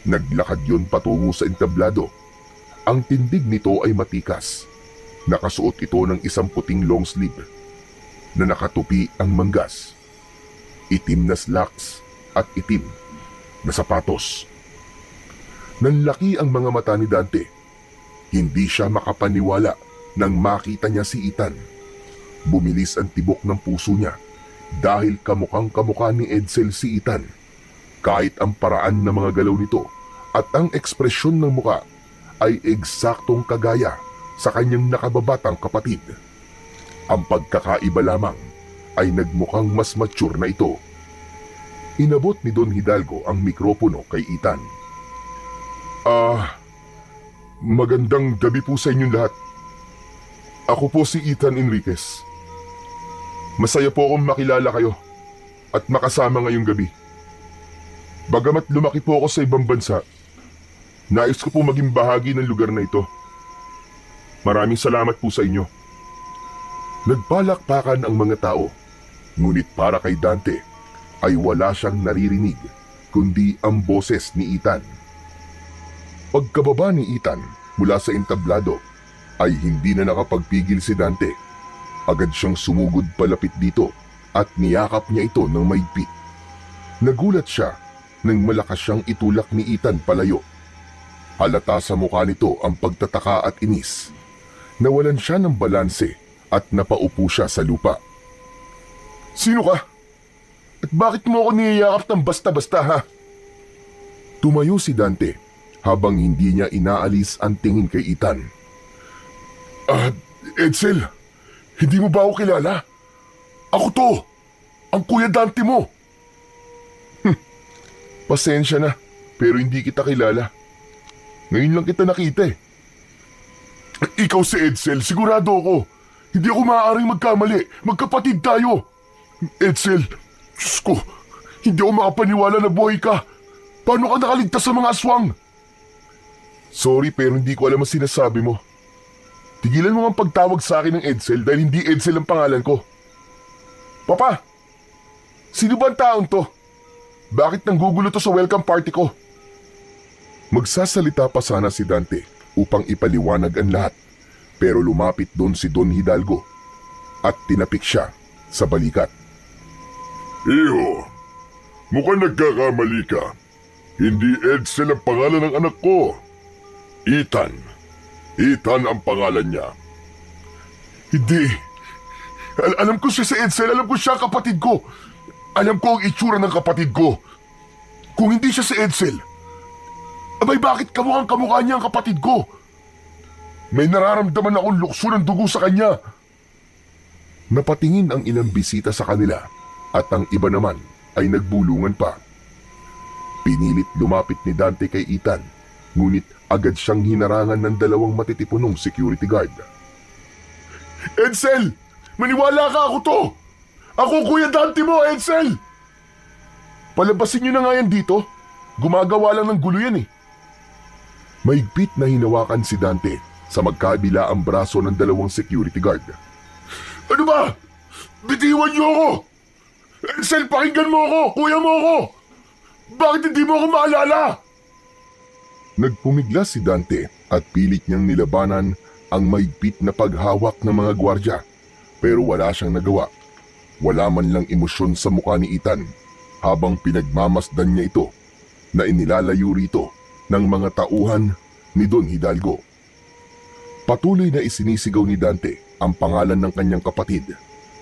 Naglakad yon patungo sa entablado. Ang tindig nito ay matikas. Nakasuot ito ng isang puting long sleeve na nakatupi ang manggas, itim na slacks at itim na sapatos. Nanlaki ang mga mata ni Dante. Hindi siya makapaniwala nang makita niya si Ethan. Bumilis ang tibok ng puso niya dahil kamukhang-kamukha ni Edsel si Ethan. Kahit ang paraan ng mga galaw nito at ang ekspresyon ng muka ay eksaktong kagaya sa kanyang nakababatang kapatid. Ang pagkakaiba lamang ay nagmukhang mas mature na ito. Inabot ni Don Hidalgo ang mikropono kay Ethan. Magandang gabi po sa inyong lahat. Ako po si Ethan Enriquez. Masaya po akong makilala kayo at makasama ngayong gabi. Bagamat lumaki po ako sa ibang bansa, nais ko po maging bahagi ng lugar na ito. Maraming salamat po sa inyo. Nagpalakpakan ang mga tao, ngunit para kay Dante ay wala siyang naririnig kundi ang boses ni Ethan. Pagkababa ni Ethan mula sa entablado ay hindi na nakapagpigil si Dante. Agad siyang sumugod palapit dito at niyakap niya ito ng maigpit. Nagulat siya nang malakas siyang itulak ni Ethan palayo. Halata sa mukha nito ang pagtataka at inis. Nawalan siya ng balanse at napaupo siya sa lupa. Sino ka? At bakit mo ako niyayakap ng basta-basta, ha? Tumayo si Dante habang hindi niya inaalis ang tingin kay Ethan. Edsel, hindi mo ba ako kilala? Ako to, ang Kuya Dante mo. Pasensya na, pero hindi kita kilala. Ngayon lang kita nakita eh. Ikaw si Edsel, sigurado ako. Hindi ako maaaring magkamali. Magkapatid tayo. Edsel, Diyos ko, hindi ako makapaniwala na buhay ka. Paano ka nakaligtas sa mga aswang? Sorry pero hindi ko alam ang sinasabi mo. Tigilan mo ang pagtawag sa akin ng Edsel dahil hindi Edsel ang pangalan ko. Papa, sino ba ang taong to? Bakit nanggugulo to sa welcome party ko? Magsasalita pa sana si Dante upang ipaliwanag ang lahat, pero lumapit doon si Don Hidalgo at tinapik siya sa balikat. Iho, mukhang nagkakamali ka. Hindi Edsel ang pangalan ng anak ko. Ethan. Ethan ang pangalan niya. Hindi. Alam ko siya si Edsel. Alam ko siya kapatid ko. Alam ko ang itsura ng kapatid ko. Kung hindi siya si Edsel, abay bakit kamukha niya ang kapatid ko? May nararamdaman akong lukso ng dugo sa kanya. Napatingin ang ilang bisita sa kanila at ang iba naman ay nagbulungan pa. Pinilit lumapit ni Dante kay Ethan, ngunit agad siyang hinarangan ng dalawang matitipunong security guard. Edsel! Maniwala ka, ako to! Ako Kuya Dante mo, Edsel! Palabasin niyo na nga yan dito. Gumagawa lang ng gulo yan eh. Mahigpit na hinawakan si Dante sa magkabila ang braso ng dalawang security guard. Ano ba? Bitiwan niyo ako! Edsel, pakinggan mo ako! Kuya mo ako! Bakit hindi mo ako maalala? Nagpumiglas si Dante at pilit niyang nilabanan ang mahigpit na paghawak ng mga gwardya, pero wala siyang nagawa. Wala man lang emosyon sa mukha ni Ethan habang pinagmamasdan niya ito na inilalayo rito ng mga tauhan ni Don Hidalgo. Patuloy na isinisigaw ni Dante ang pangalan ng kanyang kapatid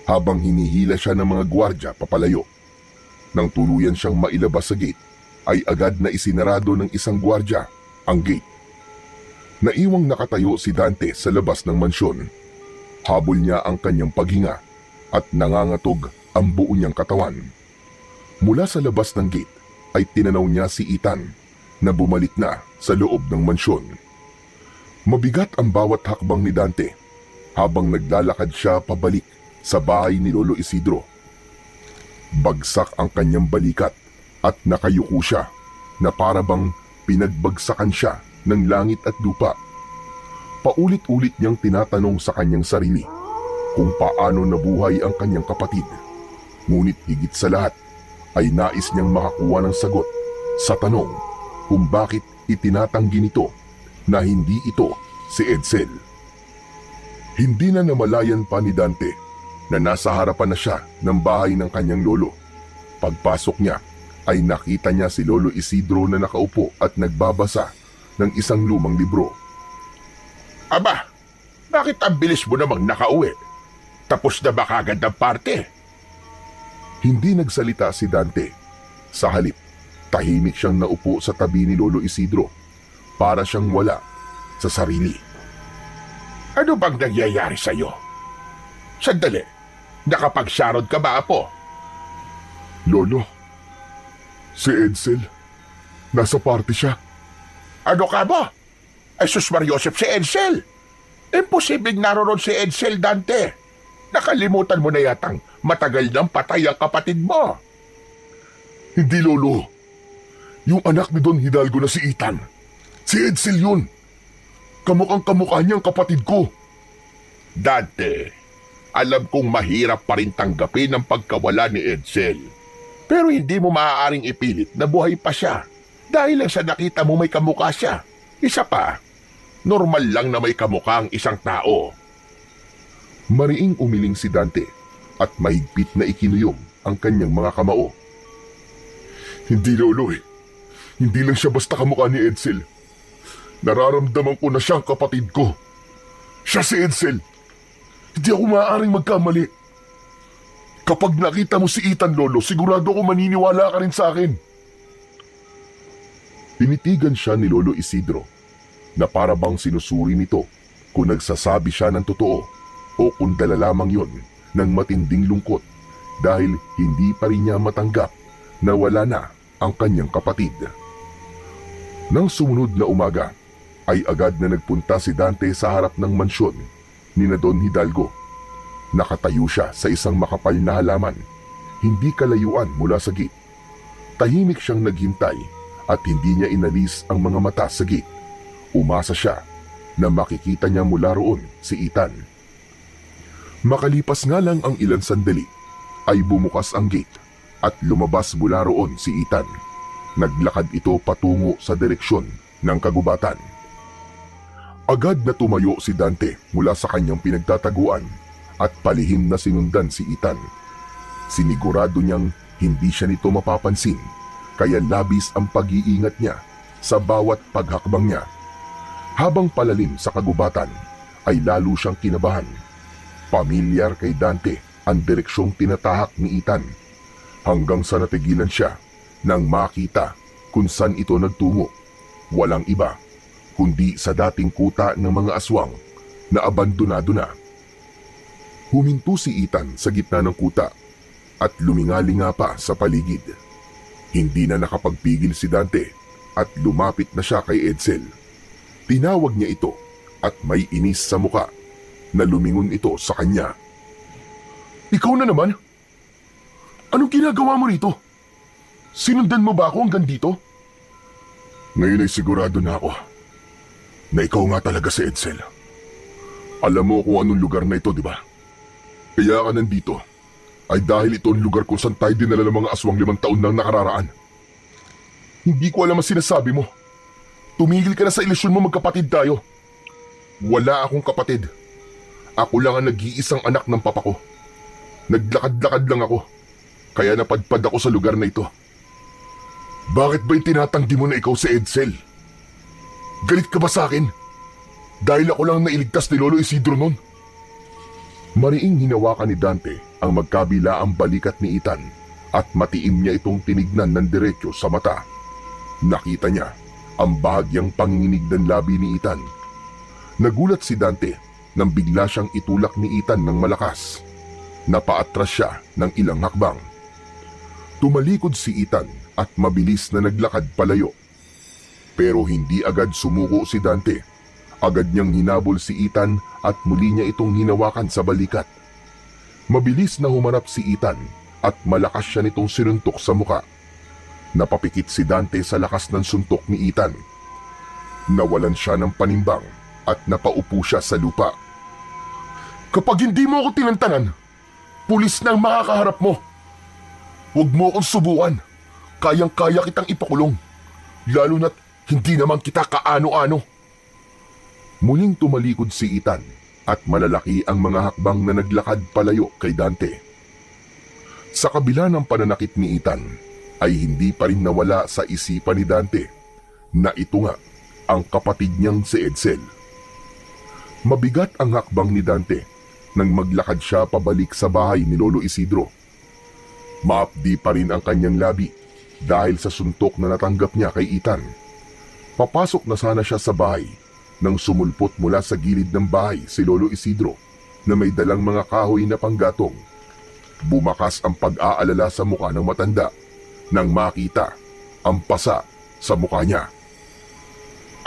habang hinihila siya ng mga gwardya papalayo. Nang tuluyan siyang mailabas sa gate, ay agad na isinarado ng isang gwardya ang gate. Naiwang nakatayo si Dante sa labas ng mansyon. Habol niya ang kanyang paghinga at nangangatog ang buo niyang katawan. Mula sa labas ng gate ay tinanaw niya si Ethan na bumalik na sa loob ng mansyon. Mabigat ang bawat hakbang ni Dante habang naglalakad siya pabalik sa bahay ni Lolo Isidro. Bagsak ang kanyang balikat at nakayuko siya na para bang pinagbagsakan siya ng langit at lupa. Paulit-ulit niyang tinatanong sa kanyang sarili kung paano nabuhay ang kanyang kapatid. Ngunit higit sa lahat ay nais niyang makakuha ng sagot sa tanong kung bakit itinatanggi nito na hindi ito si Edsel. Hindi na namalayan pa ni Dante na nasa harapan na siya ng bahay ng kanyang lolo. Pagpasok niya ay nakita niya si Lolo Isidro na nakaupo at nagbabasa ng isang lumang libro. Aba, bakit ang bilis mo namang nakauwi? Tapos na ba kagad ang parte? Hindi nagsalita si Dante. Sa halip, tahimik siyang naupo sa tabi ni Lolo Isidro para siyang wala sa sarili. Ano bang nangyayari sa'yo? Sandali, nakapag-sharod ka ba, Apo? Lolo, si Edsel, nasa party siya. Ano ka ba? Ay sus Mariosep, si Edsel! Imposibleng naroon si Edsel, Dante. Nakalimutan mo na yatang matagal nang patay ang kapatid mo. Hindi, Lolo. Yung anak ni Don Hidalgo na si Ethan. Si Edsel yun. Kamukhang-kamukha niyang kapatid ko. Dante, alam kong mahirap pa rin tanggapin ang pagkawala ni Edsel. Pero hindi mo maaaring ipilit na buhay pa siya dahil lang sa nakita mo may kamukha siya. Isa pa, normal lang na may kamukha ang isang tao. Mariing umiling si Dante at mahigpit na ikinuyom ang kanyang mga kamao. Hindi, Lolo eh. Hindi lang siya basta kamukha ni Edsel. Nararamdaman ko na siyang kapatid ko. Siya si Edsel. Hindi ako maaaring magkamali. Kapag nakita mo si Ethan, Lolo, sigurado ko maniniwala ka rin sa akin. Tinitigan siya ni Lolo Isidro na para bang sinusuri nito kung nagsasabi siya ng totoo o kung dala lamang yon ng matinding lungkot dahil hindi pa rin niya matanggap na wala na ang kanyang kapatid. Nang sumunod na umaga, ay agad na nagpunta si Dante sa harap ng mansyon ni na Don Hidalgo. Nakatayo siya sa isang makapal na halaman, hindi kalayuan mula sa gate. Tahimik siyang naghintay at hindi niya inalis ang mga mata sa gate. Umasa siya na makikita niya mula roon si Ethan. Makalipas nga lang ang ilang sandali, ay bumukas ang gate at lumabas mula roon si Ethan. Naglakad ito patungo sa direksyon ng kagubatan. Agad na tumayo si Dante mula sa kanyang pinagtataguan at palihim na sinundan si Ethan. Sinigurado niyang hindi siya nito mapapansin, kaya labis ang pag-iingat niya sa bawat paghakbang niya. Habang palalim sa kagubatan, ay lalo siyang kinabahan. Pamilyar kay Dante ang direksyong tinatahak ni Ethan, hanggang sa natigilan siya nang makita kung saan ito nagtungo. Walang iba kundi sa dating kuta ng mga aswang na abandonado na. Huminto si Ethan sa gitna ng kuta at lumingalinga pa sa paligid. Hindi na nakapagpigil si Dante at lumapit na siya kay Edsel. Tinawag niya ito at may inis sa muka na lumingon ito sa kanya. Ikaw na naman? Anong ginagawa mo rito? Sinundan mo ba ako hanggang dito? Ngayon ay sigurado na ako na ikaw nga talaga si Edsel. Alam mo kung anong lugar na ito, di ba? Kaya ka nandito ay dahil ito ang lugar kung saan tayo dinala ng mga aswang 5 taon nang nakararaan. Hindi ko alam ang sinasabi mo. Tumigil ka na sa ilusyon mo, magkapatid tayo. Wala akong kapatid. Ako lang ang nag-iisang anak ng papa ko. Naglakad-lakad lang ako, kaya napadpad ako sa lugar na ito. Bakit ba itinatanggi mo na ikaw si Edsel? Galit ka ba sa akin? Dahil ako lang nailigtas ni Lolo Isidro noon. Mariing hinawakan ni Dante ang magkabila ang balikat ni Ethan at matiim niya itong tinignan ng diretso sa mata. Nakita niya ang bahagyang panginginig ng labi ni Ethan. Nagulat si Dante nang bigla siyang itulak ni Ethan ng malakas. Napaatras siya ng ilang hakbang. Tumalikod si Ethan at mabilis na naglakad palayo. Pero hindi agad sumuko si Dante. Agad niyang hinabol si Ethan at muli niya itong hinawakan sa balikat. Mabilis na humarap si Ethan at malakas siya nitong sinuntok sa muka. Napapikit si Dante sa lakas ng suntok ni Ethan. Nawalan siya ng panimbang at napaupo siya sa lupa. Kapag hindi mo ako tinantanan, pulis na ang makakaharap mo. Huwag mo akong subukan. Kayang-kaya kitang ipakulong. Lalo na't hindi naman kita kaano-ano. Muling tumalikod si Ethan at malalaki ang mga hakbang na naglakad palayo kay Dante. Sa kabila ng pananakit ni Ethan, ay hindi pa rin nawala sa isipan ni Dante na ito nga ang kapatid niyang si Edsel. Mabigat ang hakbang ni Dante nang maglakad siya pabalik sa bahay ni Lolo Isidro. Maapdi pa rin ang kanyang labi dahil sa suntok na natanggap niya kay Ethan. Papasok na sana siya sa bahay nang sumulpot mula sa gilid ng bahay si Lolo Isidro na may dalang mga kahoy na panggatong. Bumakas ang pag-aalala sa mukha ng matanda nang makita ang pasa sa mukha niya.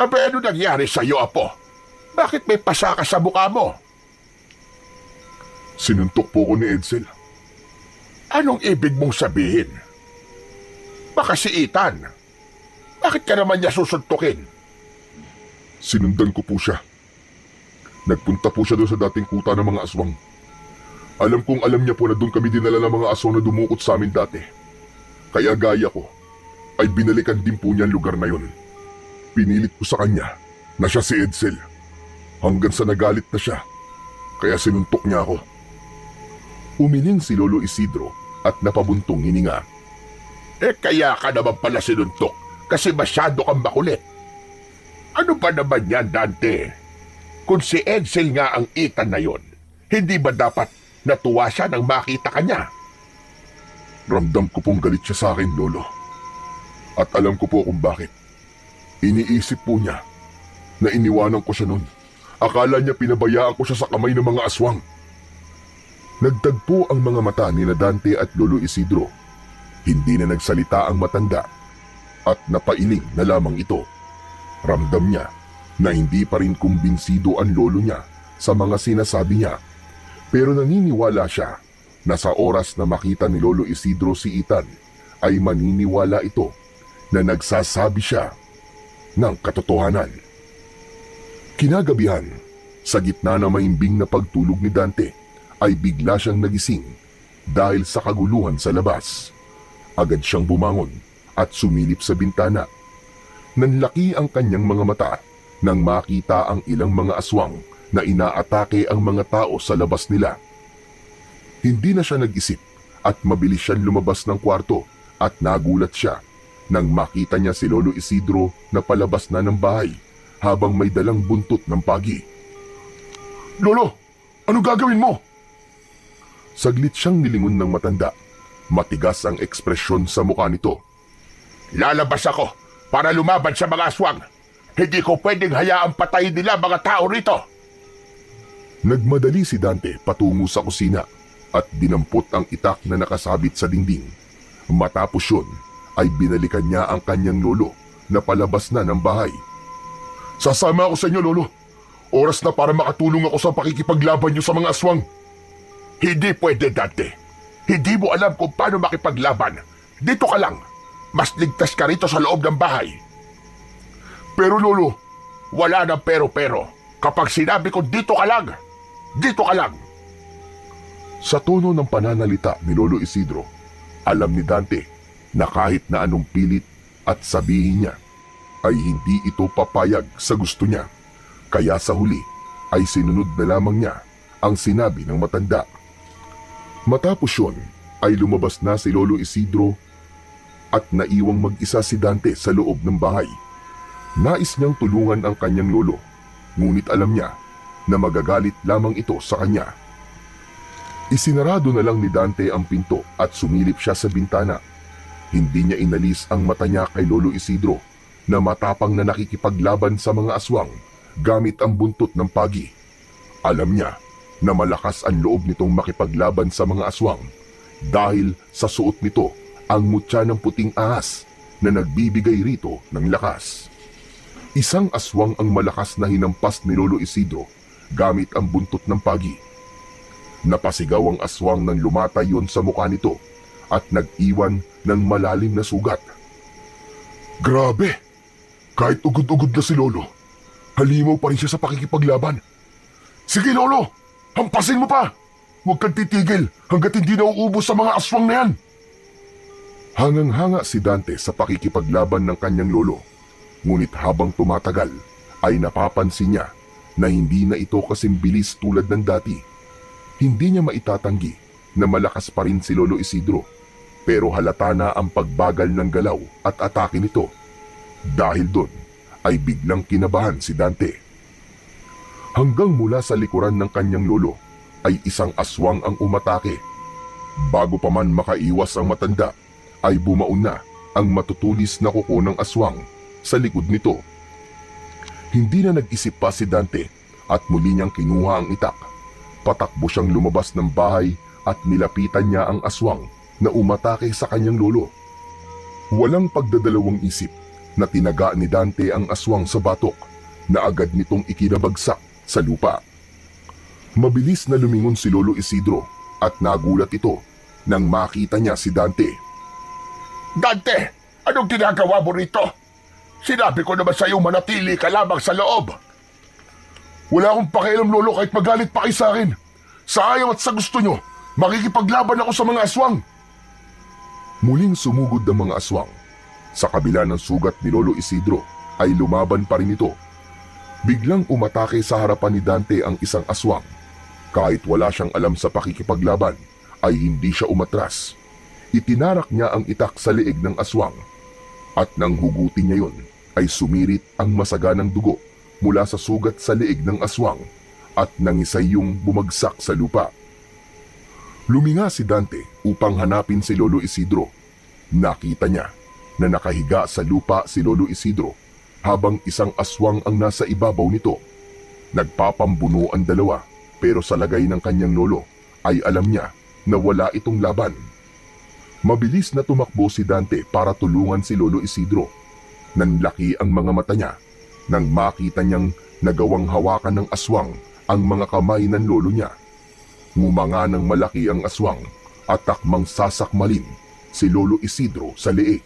Abe, ano nangyari sa iyo, Apo? Bakit may pasa ka sa mukha mo? Sinuntok po ko ni Edsel. Anong ibig mong sabihin? Baka si Ethan. Bakit ka naman niya susuntukin? Sinundan ko po siya. Nagpunta po siya doon sa dating kuta ng mga aswang. Alam kong alam niya po na doon kami dinala ng mga aswang na dumukot sa amin dati. Kaya gaya ko, ay binalikan din po niya ang lugar na yon. Pinilit ko sa kanya na siya si Edsel. Hanggang sa nagalit na siya, kaya sinuntok niya ako. Umiling si Lolo Isidro at napabuntong hininga. Kaya ka naman pala sinuntok kasi masyado kang makulit. Ano ba naman yan, Dante? Kung si Edsel nga ang Ethan na yon, hindi ba dapat natuwa siya nang makita ka niya? Ramdam ko pong galit siya sa akin, Lolo. At alam ko po kung bakit. Iniisip po niya na iniwanan ko siya noon. Akala niya pinabayaan ko siya sa kamay ng mga aswang. Nagtagpo ang mga mata ni na Dante at Lolo Isidro. Hindi na nagsalita ang matanda at napailing na lamang ito. Ramdam niya na hindi pa rin kumbinsido ang lolo niya sa mga sinasabi niya, pero naniniwala siya na sa oras na makita ni Lolo Isidro si Ethan ay maniniwala ito na nagsasabi siya ng katotohanan. Kinagabihan, sa gitna ng mahimbing na pagtulog ni Dante, ay bigla siyang nagising dahil sa kaguluhan sa labas. Agad siyang bumangon at sumilip sa bintana. Nanlaki ang kanyang mga mata nang makita ang ilang mga aswang na inaatake ang mga tao sa labas nila. Hindi na siya nag-isip at mabilis siyang lumabas ng kwarto at nagulat siya nang makita niya si Lolo Isidro na palabas na ng bahay habang may dalang buntot ng pagi. "Lolo, ano gagawin mo?" Saglit siyang nilingon ng matanda. Matigas ang ekspresyon sa mukha nito. Lalabas ako para lumaban sa mga aswang. Hindi ko pwedeng hayaang patayin nila mga tao rito. Nagmadali si Dante patungo sa kusina at dinampot ang itak na nakasabit sa dingding. Matapos yun, ay binalikan niya ang kanyang lolo na palabas na ng bahay. "Sasama ako sa inyo, Lolo. Oras na para makatulong ako sa pakikipaglaban niyo sa mga aswang." Hindi pwede, Dante. Hindi mo alam kung paano makipaglaban. Dito ka lang. Mas ligtas ka rito sa loob ng bahay. "Pero Lolo..." Wala nang pero-pero. Kapag sinabi ko dito ka lang, dito ka lang. Sa tono ng pananalita ni Lolo Isidro, alam ni Dante na kahit na anong pilit at sabihin niya, ay hindi ito papayag sa gusto niya. Kaya sa huli ay sinunod na lamang niya ang sinabi ng matanda. Matapos yun ay lumabas na si Lolo Isidro at naiwang mag-isa si Dante sa loob ng bahay. Nais niyang tulungan ang kanyang lolo, ngunit alam niya na magagalit lamang ito sa kanya. Isinarado na lang ni Dante ang pinto at sumilip siya sa bintana. Hindi niya inalis ang mata niya kay Lolo Isidro na matapang na nakikipaglaban sa mga aswang gamit ang buntot ng pagi. Alam niya na malakas ang loob nitong makipaglaban sa mga aswang dahil sa suot nito ang mutya ng puting ahas na nagbibigay rito ng lakas. Isang aswang ang malakas na hinampas ni Lolo Isidro gamit ang buntot ng pagi. Napasigaw ang aswang nang lumatay yon sa mukha nito at nag-iwan ng malalim na sugat. "Grabe! Kahit ugod-ugod na si Lolo, halimaw pa rin siya sa pakikipaglaban. Sige Lolo, hampasin mo pa! Huwag kang titigil hanggat hindi nauubos sa mga aswang na yan!" Hangang-hanga si Dante sa pakikipaglaban ng kanyang lolo. Ngunit habang tumatagal ay napapansin niya na hindi na ito kasing bilis tulad ng dati. Hindi niya maitatanggi na malakas pa rin si Lolo Isidro, pero halata na ang pagbagal ng galaw at atake nito. Dahil doon ay biglang kinabahan si Dante. Hanggang mula sa likuran ng kanyang lolo ay isang aswang ang umatake. Bago pa man makaiwas ang matanda ay bumaon na ang matutulis na kuko ng aswang sa likod nito. Hindi na nag-isip pa si Dante at muli niyang kinuha ang itak. Patakbo siyang lumabas ng bahay at nilapitan niya ang aswang na umatake sa kanyang lolo. Walang pagdadalawang isip na tinaga ni Dante ang aswang sa batok na agad nitong ikinabagsak sa lupa. Mabilis na lumingon si Lolo Isidro at nagulat ito nang makita niya si Dante. Dante, anong ginagawa mo rito? Sinabi ko naman sa iyo manatili ka lamang sa loob. "Wala akong pakialam Lolo kahit magalit pa kayo sa akin. Sa ayaw at sa gusto nyo, makikipaglaban ako sa mga aswang." Muling sumugod ang mga aswang. Sa kabila ng sugat ni Lolo Isidro ay lumaban pa rin ito. Biglang umatake sa harapan ni Dante ang isang aswang. Kahit wala siyang alam sa pakikipaglaban, ay hindi siya umatras. Itinarak niya ang itak sa leeg ng aswang. At nang hugutin niya yon, ay sumirit ang masaganang dugo mula sa sugat sa leeg ng aswang at nangisay yung bumagsak sa lupa. Luminga si Dante upang hanapin si Lolo Isidro. Nakita niya na nakahiga sa lupa si Lolo Isidro habang isang aswang ang nasa ibabaw nito. Nagpapambuno ang dalawa pero sa lagay ng kanyang lolo ay alam niya na wala itong laban. Mabilis na tumakbo si Dante para tulungan si Lolo Isidro. Nanlaki ang mga mata niya nang makita niyang nagawang hawakan ng aswang ang mga kamay ng lolo niya. Ngumanga ng malaki ang aswang at takmang sasakmalin si Lolo Isidro sa leeg.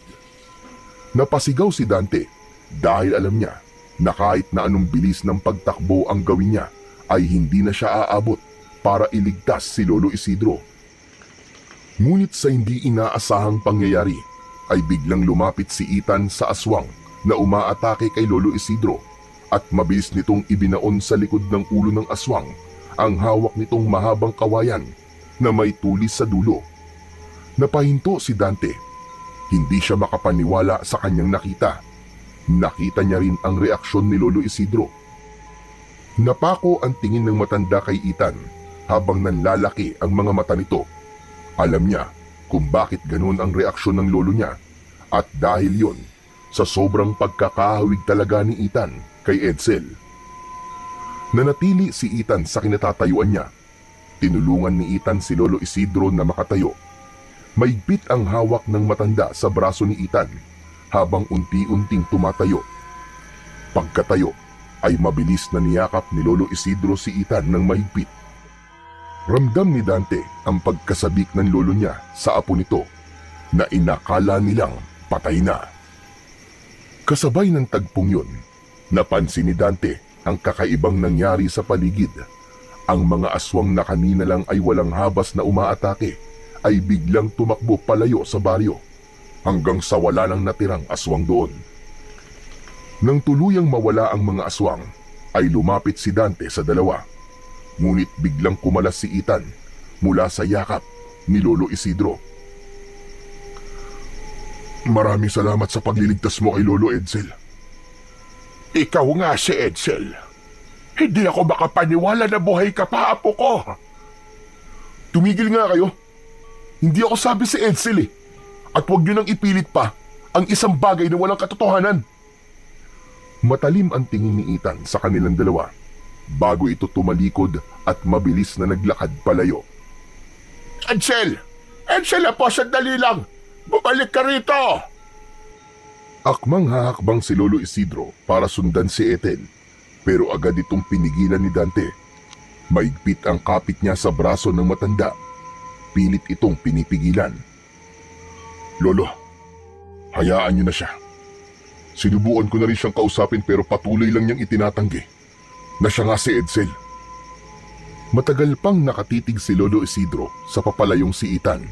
Napasigaw si Dante dahil alam niya na kahit na anong bilis ng pagtakbo ang gawin niya ay hindi na siya aabot para iligtas si Lolo Isidro. Ngunit sa hindi inaasahang pangyayari ay biglang lumapit si Ethan sa aswang na umaatake kay Lolo Isidro at mabilis nitong ibinaon sa likod ng ulo ng aswang ang hawak nitong mahabang kawayan na may tulis sa dulo. Napahinto si Dante. Hindi siya makapaniwala sa kanyang nakita. Nakita niya rin ang reaksyon ni Lolo Isidro. Napako ang tingin ng matanda kay Ethan habang nanlalaki ang mga mata nito. Alam niya kung bakit ganoon ang reaksyon ng lolo niya at dahil yon sa sobrang pagkakahawig talaga ni Ethan kay Edsel. Nanatili si Ethan sa kinatatayuan niya. Tinulungan ni Ethan si Lolo Isidro na makatayo. Maigpit ang hawak ng matanda sa braso ni Ethan habang unti-unting tumatayo. Pagkatayo ay mabilis na niyakap ni Lolo Isidro si Ethan ng mahigpit. Ramdam ni Dante ang pagkasabik ng lolo niya sa apo nito na inakala nilang patay na. Kasabay ng tagpong yun, napansin ni Dante ang kakaibang nangyari sa paligid. Ang mga aswang na kanina lang ay walang habas na umaatake ay biglang tumakbo palayo sa baryo hanggang sa wala nang natirang aswang doon. Nang tuluyang mawala ang mga aswang, ay lumapit si Dante sa dalawa. Ngunit biglang kumalas si Ethan mula sa yakap ni Lolo Isidro. Maraming salamat sa pagliligtas mo kay Lolo Edsel. Ikaw nga si Edsel. Hindi ako makapaniwala na buhay ka pa, apo ko. Tumigil nga kayo. Hindi ako sabi si Edsel eh. At huwag niyo nang ipilit pa ang isang bagay na walang katotohanan. Matalim ang tingin ni Ethan sa kanilang dalawa bago ito tumalikod at mabilis na naglakad palayo. Edsel! Edsel, apo, sandali lang! Bumalik ka rito! Akmang hahakbang si Lolo Isidro para sundan si Ethel, pero agad itong pinigilan ni Dante. Maigpit ang kapit niya sa braso ng matanda. Pilit itong pinipigilan. Lolo, hayaan niyo na siya. Sinubukan ko na rin siyang kausapin pero patuloy lang niyang itinatanggi na siya nga si Edsel. Matagal pang nakatitig si Lolo Isidro sa papalayong si Ethan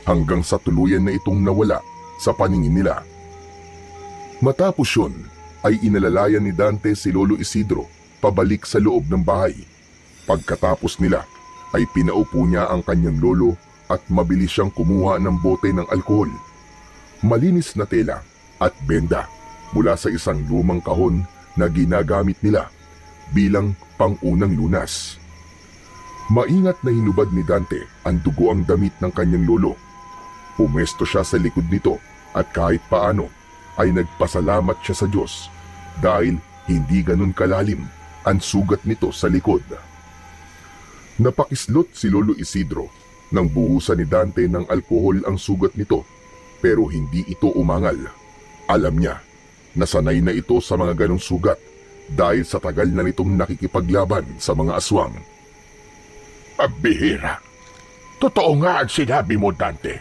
hanggang sa tuluyan na itong nawala sa paningin nila. Matapos yun ay inalalayan ni Dante si Lolo Isidro pabalik sa loob ng bahay. Pagkatapos nila ay pinaupo niya ang kanyang lolo at mabilis siyang kumuha ng bote ng alkohol, malinis na tela at benda mula sa isang lumang kahon na ginagamit nila bilang pang-unang lunas. Maingat na hinubad ni Dante ang dugo ang damit ng kanyang lolo. Pumesto siya sa likod nito at kahit paano ay nagpasalamat siya sa Diyos dahil hindi ganun kalalim ang sugat nito sa likod. Napakislot si Lolo Isidro nang buhusan ni Dante ng alkohol ang sugat nito pero hindi ito umangal. Alam niya na sanay na ito sa mga ganong sugat dahil sa tagal na nitong nakikipaglaban sa mga aswang. Pabihira. Totoo nga ang sinabi mo, Dante.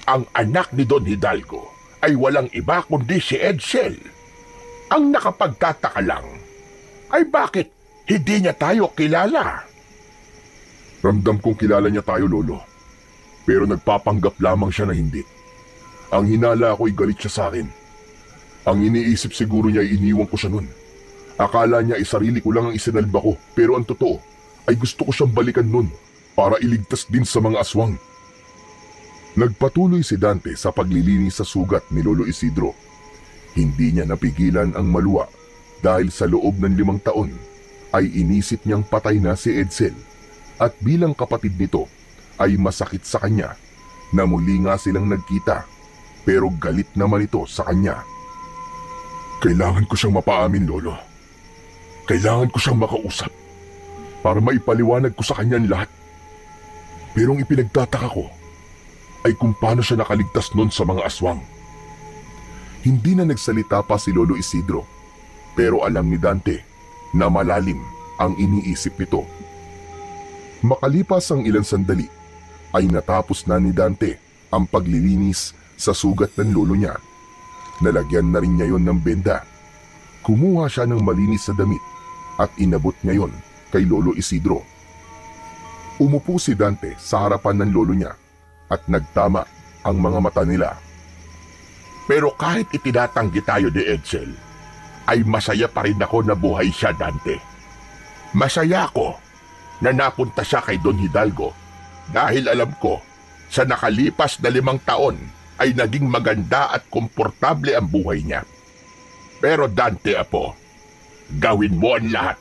Ang anak ni Don Hidalgo ay walang iba kundi si Edsel. Ang nakapagtataka lang ay bakit hindi niya tayo kilala. Ramdam kong kilala niya tayo, Lolo. Pero nagpapanggap lamang siya na hindi. Ang hinala ko ay galit siya sa akin. Ang iniisip siguro niya ay iniwan ko siya nun. Akala niya ay sarili ko lang ang isinalba ko, pero ang totoo ay gusto ko siyang balikan nun para iligtas din sa mga aswang. Nagpatuloy si Dante sa paglilinis sa sugat ni Lolo Isidro. Hindi niya napigilan ang maluwa dahil sa loob ng 5 taon ay inisip niyang patay na si Edsel at bilang kapatid nito ay masakit sa kanya na muli nga silang nagkita pero galit naman ito sa kanya. Kailangan ko siyang mapaamin, Lolo. Kailangan ko siyang makausap para maipaliwanag ko sa kanya ang lahat. Pero ang ipinagtataka ko ay kung paano siya nakaligtas nun sa mga aswang. Hindi na nagsalita pa si Lolo Isidro, pero alam ni Dante na malalim ang iniisip nito. Makalipas ang ilang sandali, ay natapos na ni Dante ang paglilinis sa sugat ng lolo niya. Nalagyan na rin niya yon ng benda. Kumuha siya ng malinis na damit at inabot niya yon kay Lolo Isidro. Umupo si Dante sa harapan ng lolo niya at nagtama ang mga mata nila. Pero kahit itinatanggi tayo ni Edsel, ay masaya pa rin ako na buhay siya, Dante. Masaya ako na napunta siya kay Don Hidalgo dahil alam ko sa nakalipas na 5 taon ay naging maganda at komportable ang buhay niya. Pero Dante, apo, gawin mo ang lahat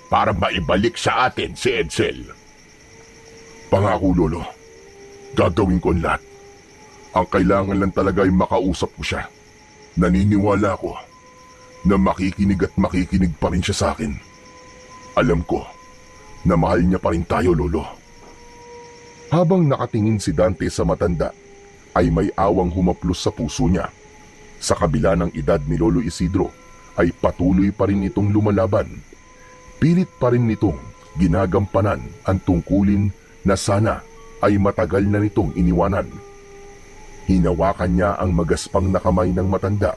para maibalik sa atin si Edsel. Pangako, Lolo. Gagawin ko ang lahat. Ang kailangan lang talaga ay makausap ko siya. Naniniwala ko na makikinig at makikinig pa rin siya sa akin. Alam ko na mahal niya pa rin tayo, Lolo. Habang nakatingin si Dante sa matanda, ay may awang humaplos sa puso niya. Sa kabila ng edad ni Lolo Isidro, ay patuloy pa rin itong lumalaban. Pilit pa rin nitong ginagampanan ang tungkulin na sana ay matagal na nitong iniwanan. Hinawakan niya ang magaspang na kamay ng matanda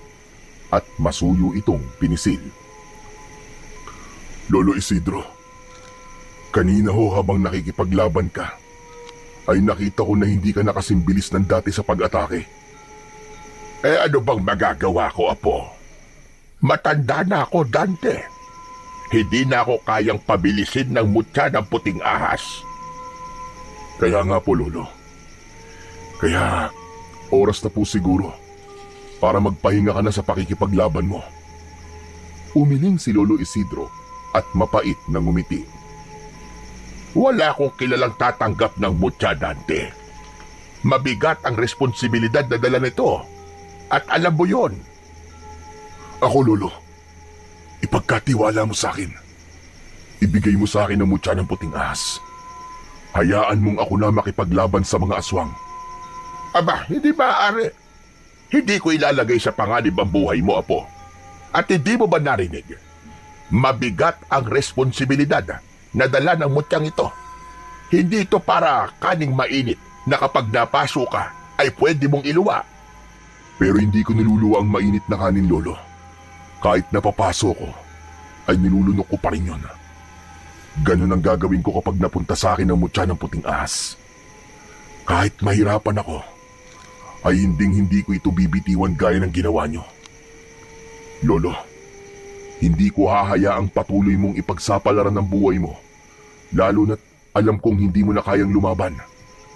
at masuyo itong pinisil. Lolo Isidro, kanina ho habang nakikipaglaban ka, ay nakita ko na hindi ka nakasimbilis ng dati sa pag-atake. Eh ano bang magagawa ko, apo? Matanda na ako, Dante. Hindi na ako kayang pabilisin ng mutya ng puting ahas. Kaya nga po, Lolo. Kaya oras na po siguro para magpahinga ka na sa pakikipaglaban mo. Umiling si Lolo Isidro at mapait na ngumiti. Wala akong kilalang tatanggap ng mutya, Dante. Mabigat ang responsibilidad na dala nito. At alam mo yon. Ako, Lolo, ipagkatiwala mo sa akin. Ibigay mo sa akin ang mutya ng puting ahas. Hayaan mong ako na makipaglaban sa mga aswang. Aba, hindi maaari. Hindi ko ilalagay sa panganib ang buhay mo, apo. At hindi mo ba narinig? Mabigat ang responsibilidad na dala ng mutyang ito. Hindi ito para kaning mainit na kapag napaso ka ay pwede mong iluwa. Pero hindi ko niluluwa ang mainit na kanin, Lolo. Kahit napapaso ko, ay nilulunok ko pa rin yun. Ganun ang gagawin ko kapag napunta sa akin ang mutya ng puting ahas. Kahit mahirapan ako, ay hindi ko ito bibitiwan gaya ng ginawa nyo. Lolo, hindi ko hahayaang patuloy mong ipagsapalaran ang buhay mo, lalo na't alam kong hindi mo na kayang lumaban,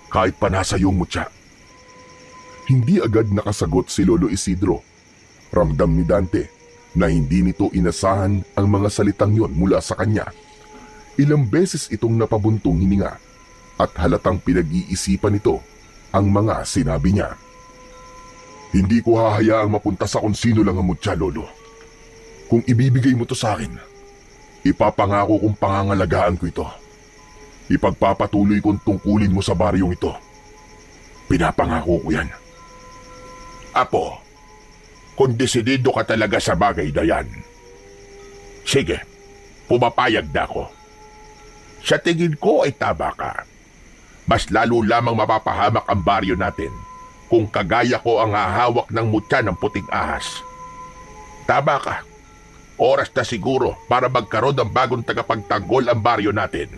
kahit pa nasa iyong mutya. Hindi agad nakasagot si Lolo Isidro. Ramdam ni Dante na hindi nito inasahan ang mga salitang yon mula sa kanya. Ilang beses itong napabuntong hininga at halatang pinag-iisipan nito ang mga sinabi niya. Hindi ko hahayaang mapunta sa kung sino lang ang mutya, Lolo. Kung ibibigay mo to sa akin, ipapangako kong pangangalagaan ko ito. Ipagpapatuloy kong tungkulin mo sa baryong ito. Pinapangako ko yan. Apo, kung desidido ka talaga sa bagay na yan, sige, pumapayag na ako. Sa tingin ko ay tama ka. Mas lalo lamang mapapahamak ang baryo natin kung kagaya ko ang hahawak ng mutya ng puting ahas. Tama ka. Oras na siguro para magkaroon ng bagong tagapagtanggol ang baryo natin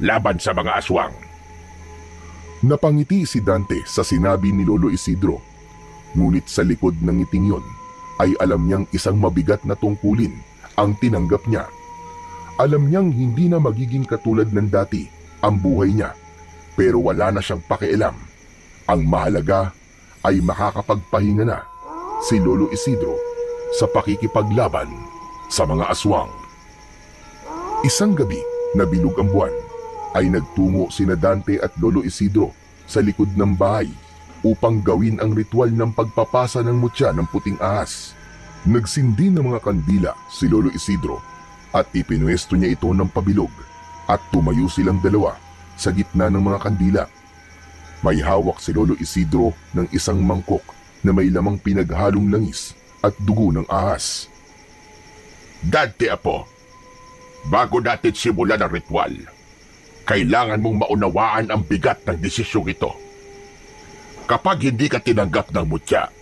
laban sa mga aswang. Napangiti si Dante sa sinabi ni Lolo Isidro. Ngunit sa likod ng ngiting yon ay alam niyang isang mabigat na tungkulin ang tinanggap niya. Alam niyang hindi na magiging katulad ng dati ang buhay niya, pero wala na siyang pakialam. Ang mahalaga ay makakapagpahinga na si Lolo Isidro sa pakikipaglaban sa mga aswang. Isang gabi na bilog ang buwan ay nagtungo sina Dante at Lolo Isidro sa likod ng bahay upang gawin ang ritual ng pagpapasa ng mutya ng puting ahas. Nagsindi ng mga kandila si Lolo Isidro at ipinwesto niya ito ng pabilog at tumayo silang dalawa sa gitna ng mga kandila. May hawak si Lolo Isidro ng isang mangkok na may lamang pinaghalong langis at dugo ng ahas. Dante, apo, bago natin simulan ang ritual, kailangan mong maunawaan ang bigat ng desisyong ito. Kapag hindi ka tinanggap ng mutya,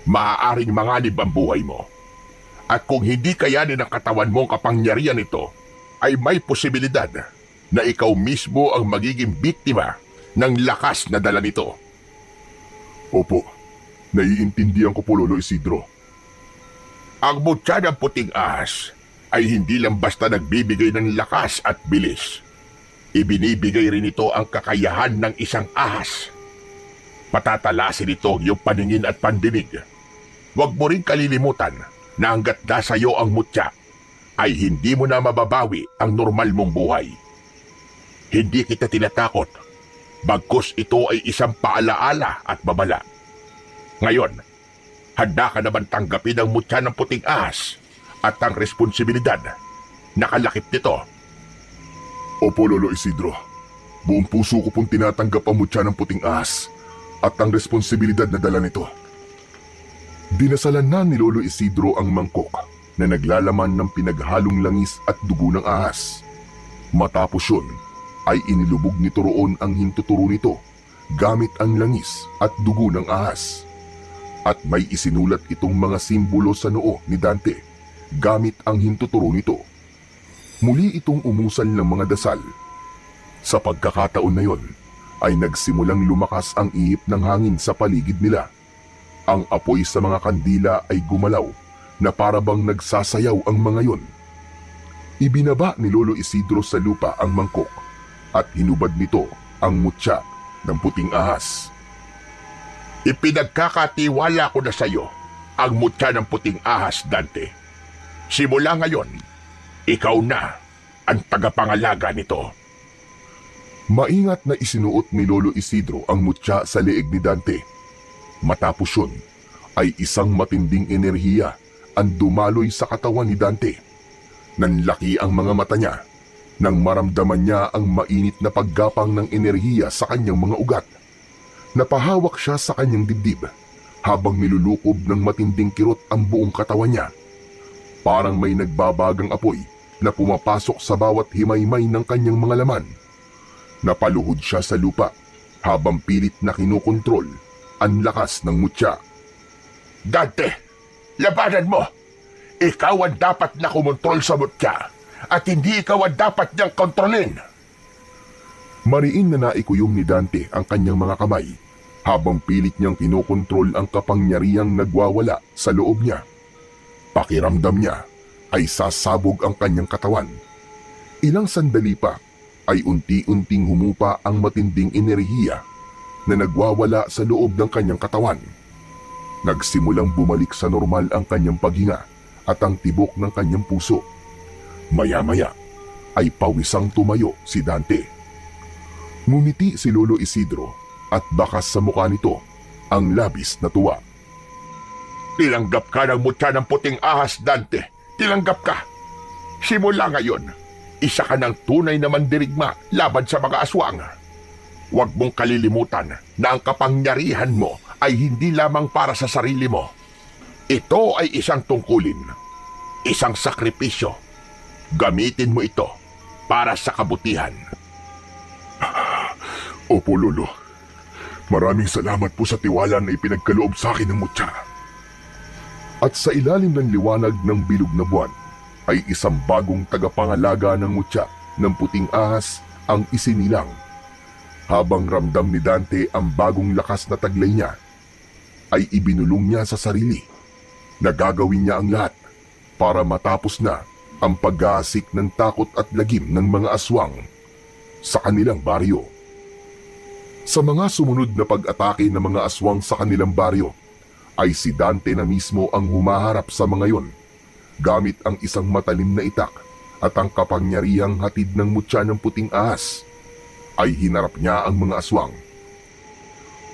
maaaring manganib ang buhay mo. At kung hindi kayanin ng katawan mo ang kapangyarihan nito, ay may posibilidad na ikaw mismo ang magiging biktima ng lakas na dala nito. Opo, Naiintindihan ko po, Lolo Isidro. Ang mutya ng puting ahas ay hindi lang basta nagbibigay ng lakas at bilis. Ibinibigay rin ito ang kakayahan ng isang ahas. Patatalasin ito ang iyong paningin at pandinig. Huwag mo rin kalilimutan na hanggat nasa iyo ang mutya, ay hindi mo na mababawi ang normal mong buhay. Hindi kita tinatakot, bagkus ito ay isang paalaala at babala. Ngayon, handa ka naman tanggapin ang mutya ng puting ahas at ang responsibilidad na kalakip nito. Opo, Lolo Isidro. Buong puso ko pong tinatanggap ang mutya ng puting ahas at ang responsibilidad na dala nito. Dinasalan na ni Lolo Isidro ang mangkok na naglalaman ng pinaghalong langis at dugo ng ahas. Matapos yun, ay inilubog nito roon ang hintuturo nito gamit ang langis at dugo ng ahas. At may isinulat itong mga simbolo sa noo ni Dante gamit ang hintuturo nito. Muli itong umusal ng mga dasal. Sa pagkakataon na yon, ay nagsimulang lumakas ang ihip ng hangin sa paligid nila. Ang apoy sa mga kandila ay gumalaw na para bang nagsasayaw ang mga yon. Ibinaba ni Lolo Isidro sa lupa ang mangkok at hinubad nito ang mutya ng puting ahas. Ipinagkakatiwala ko na sa iyo ang mutya ng puting ahas, Dante. Simula ngayon, ikaw na ang tagapangalaga nito. Maingat na isinuot ni Lolo Isidro ang mutya sa leeg ni Dante. Matapos yun, ay isang matinding enerhiya ang dumaloy sa katawan ni Dante. Nanlaki ang mga mata niya nang maramdaman niya ang mainit na paggapang ng enerhiya sa kanyang mga ugat. Napahawak siya sa kanyang dibdib habang nilulukob ng matinding kirot ang buong katawan niya. Parang may nagbabagang apoy na pumapasok sa bawat himaymay ng kanyang mga laman. Napaluhod siya sa lupa habang pilit na kinukontrol ang lakas ng mutya. Dante, labanan mo! Ikaw ang dapat na kumontrol sa mutya at hindi ikaw ang dapat niyang kontrolin. Mariin na naikuyom ni Dante ang kanyang mga kamay habang pilit niyang kinokontrol ang kapangyarihang nagwawala sa loob niya. Pakiramdam niya ay sasabog ang kanyang katawan. Ilang sandali pa ay unti-unting humupa ang matinding enerhiya na nagwawala sa loob ng kanyang katawan. Nagsimulang bumalik sa normal ang kanyang paghinga at ang tibok ng kanyang puso. Maya-maya ay pawisang tumayo si Dante. Ngumiti si Lolo Isidro at bakas sa mukha nito ang labis na tuwa. Tinanggap ka ng mutya ng puting ahas, Dante. Tinanggap ka. Simula ngayon, isa ka ng tunay na mandirigma laban sa mga aswang. Huwag mong kalilimutan na ang kapangyarihan mo ay hindi lamang para sa sarili mo. Ito ay isang tungkulin, isang sakripisyo. Gamitin mo ito para sa kabutihan. Opo, Lolo. Maraming salamat po sa tiwala na ipinagkaloob sa akin ng mutya. At sa ilalim ng liwanag ng bilog na buwan, ay isang bagong tagapangalaga ng mutya ng puting ahas ang isinilang. Habang ramdam ni Dante ang bagong lakas na taglay niya, ay ibinulong niya sa sarili na gagawin niya ang lahat para matapos na ang pag-aasik ng takot at lagim ng mga aswang sa kanilang baryo. Sa mga sumunod na pag-atake ng mga aswang sa kanilang baryo, ay si Dante na mismo ang humaharap sa mga yon gamit ang isang matalim na itak at ang kapangyarihang hatid ng mutya ng puting ahas. Ay hinarap niya ang mga aswang.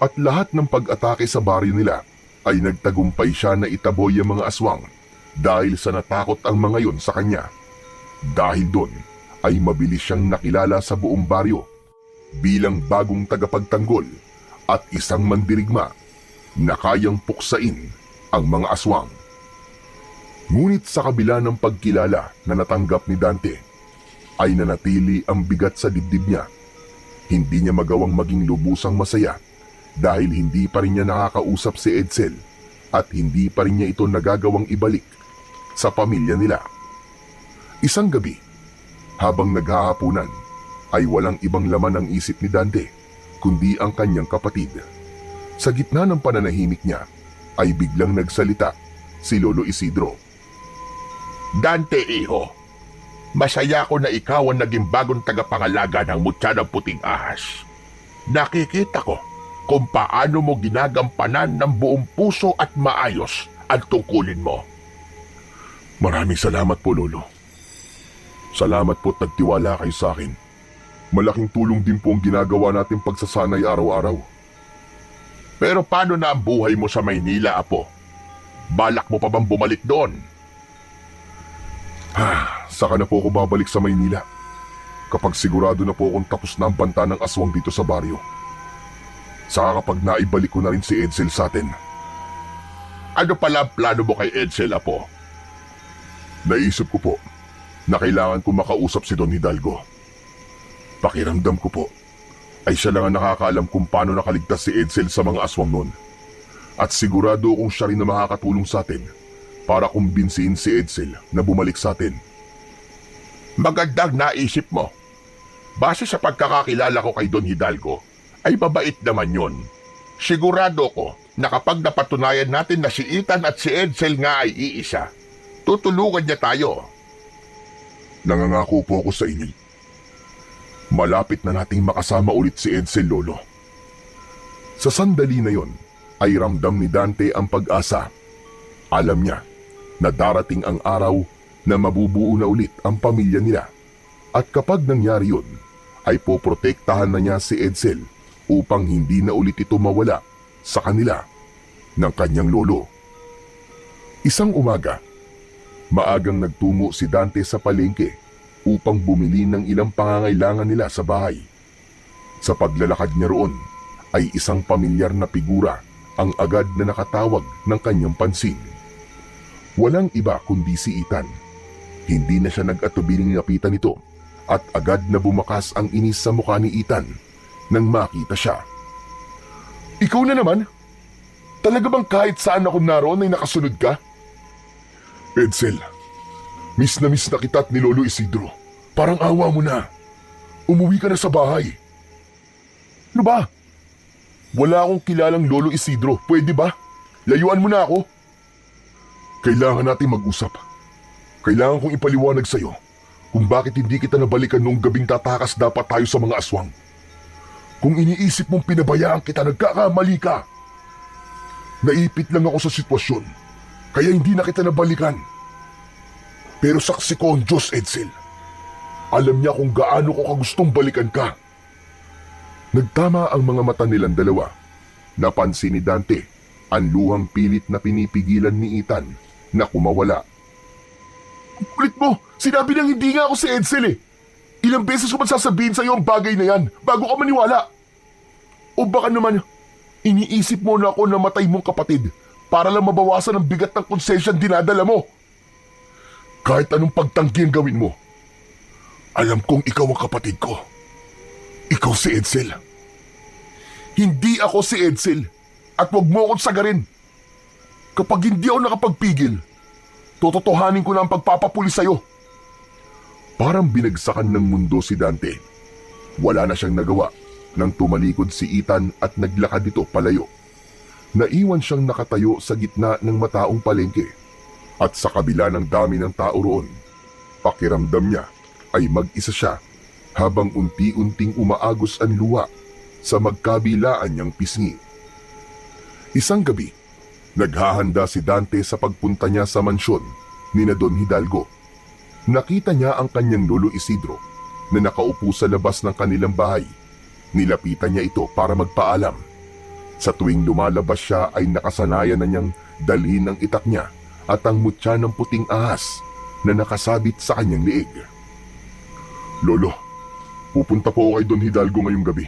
At lahat ng pag-atake sa baryo nila ay nagtagumpay siya na itaboy ang mga aswang dahil sa natakot ang mga yon sa kanya. Dahil doon ay mabilis siyang nakilala sa buong baryo bilang bagong tagapagtanggol at isang mandirigma na kayang puksain ang mga aswang. Ngunit sa kabila ng pagkilala na natanggap ni Dante, ay nanatili ang bigat sa dibdib niya. Hindi niya magawang maging lubusang masaya dahil hindi pa rin niya nakakausap si Edsel at hindi pa rin niya ito nagagawang ibalik sa pamilya nila. Isang gabi, habang naghahapunan, ay walang ibang laman ang isip ni Dante kundi ang kanyang kapatid. Sa gitna ng pananahimik niya, ay biglang nagsalita si Lolo Isidro. Dante, iho. Masaya ko na ikaw ang naging bagong tagapangalaga ng mutya ng puting ahas. Nakikita ko kung paano mo ginagampanan ng buong puso at maayos ang tungkulin mo. Maraming salamat po, Lolo. Salamat po't nagtiwala kayo sa akin. Malaking tulong din po ang ginagawa nating pagsasanay araw-araw. Pero paano na ang buhay mo sa Maynila, Apo? Balak mo pa bang bumalik doon? Saka na po ako babalik sa Maynila. Kapag sigurado na po akong tapos na ang banta ng aswang dito sa baryo. Saka kapag naibalik ko na rin si Edsel sa atin. Ano pala ang plano mo kay Edsel, Apo? Naisip ko po na kailangan ko makausap si Don Hidalgo. Pakiramdam ko po ay siya lang ang nakakaalam kung paano nakaligtas si Edsel sa mga aswang noon. At sigurado akong siya rin na makakatulong sa atin para kumbinsihin si Edsel na bumalik sa atin. Magandang naisip mo. Base sa pagkakakilala ko kay Don Hidalgo, ay mabait naman yon. Sigurado ko na kapag napatunayan natin na si Ethan at si Edsel nga ay iisa, tutulungan niya tayo. Nangangako po ako sa inyo. Malapit na nating makasama ulit si Edsel, Lolo. Sa sandali na yon, ay ramdam ni Dante ang pag-asa. Alam niya na darating ang araw na mabubuo na ulit ang pamilya nila. At kapag nangyari yun, ay poprotektahan na niya si Edsel upang hindi na ulit ito mawala sa kanila ng kanyang lolo. Isang umaga, maagang nagtungo si Dante sa palengke upang bumili ng ilang pangangailangan nila sa bahay. Sa paglalakad niya roon, ay isang pamilyar na figura ang agad na nakatawag ng kanyang pansin. Walang iba kundi si Ethan. Hindi na siya nag-atubiling lapitan nito at agad na bumakas ang inis sa mukha ni Ethan nang makita siya. Ikaw na naman? Talaga bang kahit saan ako naroon ay nakasunod ka? Edsel, miss na kita at ni Lolo Isidro. Parang awa mo na. Umuwi ka na sa bahay. Ano ba? Wala akong kilalang Lolo Isidro. Pwede ba? Layuan mo na ako. Kailangan natin mag-usap. Kailangan kong ipaliwanag sa'yo kung bakit hindi kita nabalikan noong gabing tatakas dapat tayo sa mga aswang. Kung iniisip mong pinabayaan kita, nagkakamali ka. Naipit lang ako sa sitwasyon, kaya hindi na kita nabalikan. Pero saksi ko ang Diyos, Edsel. Alam niya kung gaano ko kagustong balikan ka. Nagtama ang mga mata nilang dalawa. Napansin ni Dante ang luhang pilit na pinipigilan ni Ethan na kumawala. Kulit mo! Sinabi nang hindi nga ako si Edsel eh! Ilang beses ko man sasabihin sa'yo ang bagay na yan bago ka maniwala! O baka naman, iniisip mo na ako na matay mong kapatid para lang mabawasan ang bigat ng konsensyang dinadala mo. Kahit anong pagtanggi ang gawin mo, alam kong ikaw ang kapatid ko. Ikaw si Edsel. Hindi ako si Edsel at huwag mo akong sagarin. Kapag hindi ako nakapagpigil, tototohanin ko na ang pagpapapuli sa'yo. Parang binagsakan ng mundo si Dante. Wala na siyang nagawa nang tumalikod si Ethan at naglakad ito palayo. Naiwan siyang nakatayo sa gitna ng mataong palengke at sa kabila ng dami ng tao roon. Pakiramdam niya ay mag-isa siya habang unti-unting umaagos ang luha sa magkabilaan niyang pisngi. Isang gabi, naghahanda si Dante sa pagpunta niya sa mansyon ni na Don Hidalgo. Nakita niya ang kanyang lolo Isidro na nakaupo sa labas ng kanilang bahay. Nilapitan niya ito para magpaalam. Sa tuwing lumalabas siya ay nakasanayan na niyang dalhin ang itak niya at ang mutya ng puting ahas na nakasabit sa kanyang liig. Lolo, pupunta po ako kay Don Hidalgo ngayong gabi.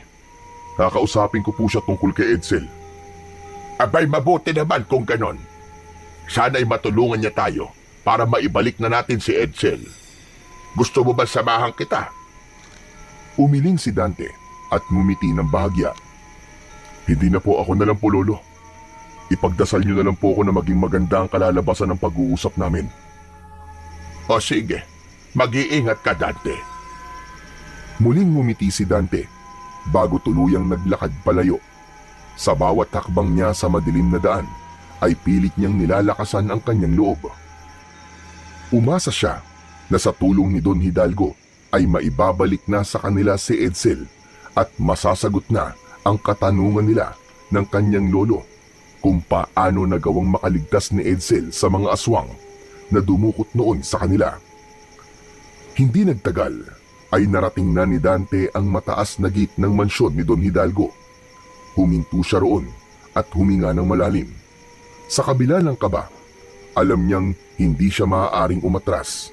Kakausapin ko po siya tungkol kay Edsel. Abay, mabuti naman kung ganon. Sana'y matulungan niya tayo para maibalik na natin si Edsel. Gusto mo ba samahan kita? Umiling si Dante at ngumiti ng bahagya. Hindi na po, ako na lang po, Lolo. Ipagdasal niyo na lang po ako na maging maganda ang kalalabasan ng pag-uusap namin. O sige, mag-iingat ka, Dante. Muling ngumiti si Dante bago tuluyang naglakad palayo. Sa bawat hakbang niya sa madilim na daan ay pilit niyang nilalakasan ang kanyang loob. Umasa siya na sa tulong ni Don Hidalgo ay maibabalik na sa kanila si Edsel at masasagot na ang katanungan nila ng kanyang lolo kung paano nagawang makaligtas ni Edsel sa mga aswang na dumukot noon sa kanila. Hindi nagtagal ay narating na ni Dante ang mataas na gate ng mansyon ni Don Hidalgo. Huminto siya roon at huminga ng malalim. Sa kabila ng kaba, alam niyang hindi siya maaaring umatras.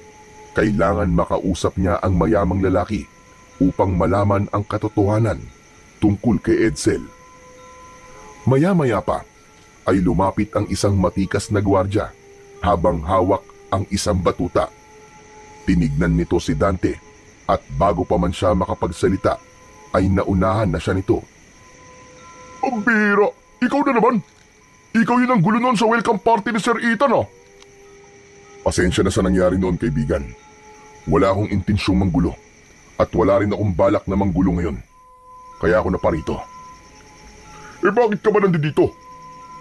Kailangan makausap niya ang mayamang lalaki upang malaman ang katotohanan tungkol kay Edsel. Maya-maya pa ay lumapit ang isang matikas na gwardya habang hawak ang isang batuta. Tinignan nito si Dante at bago pa man siya makapagsalita ay naunahan na siya nito. Ang bira! Ikaw na naman! Ikaw yun ang gulo noon sa welcome party ni Sir Ethan ah! Pasensya na sa nangyari noon, kaibigan. Wala akong intensyong manggulo at wala rin akong balak na manggulo ngayon. Kaya ako naparito. Eh bakit ka ba nandito?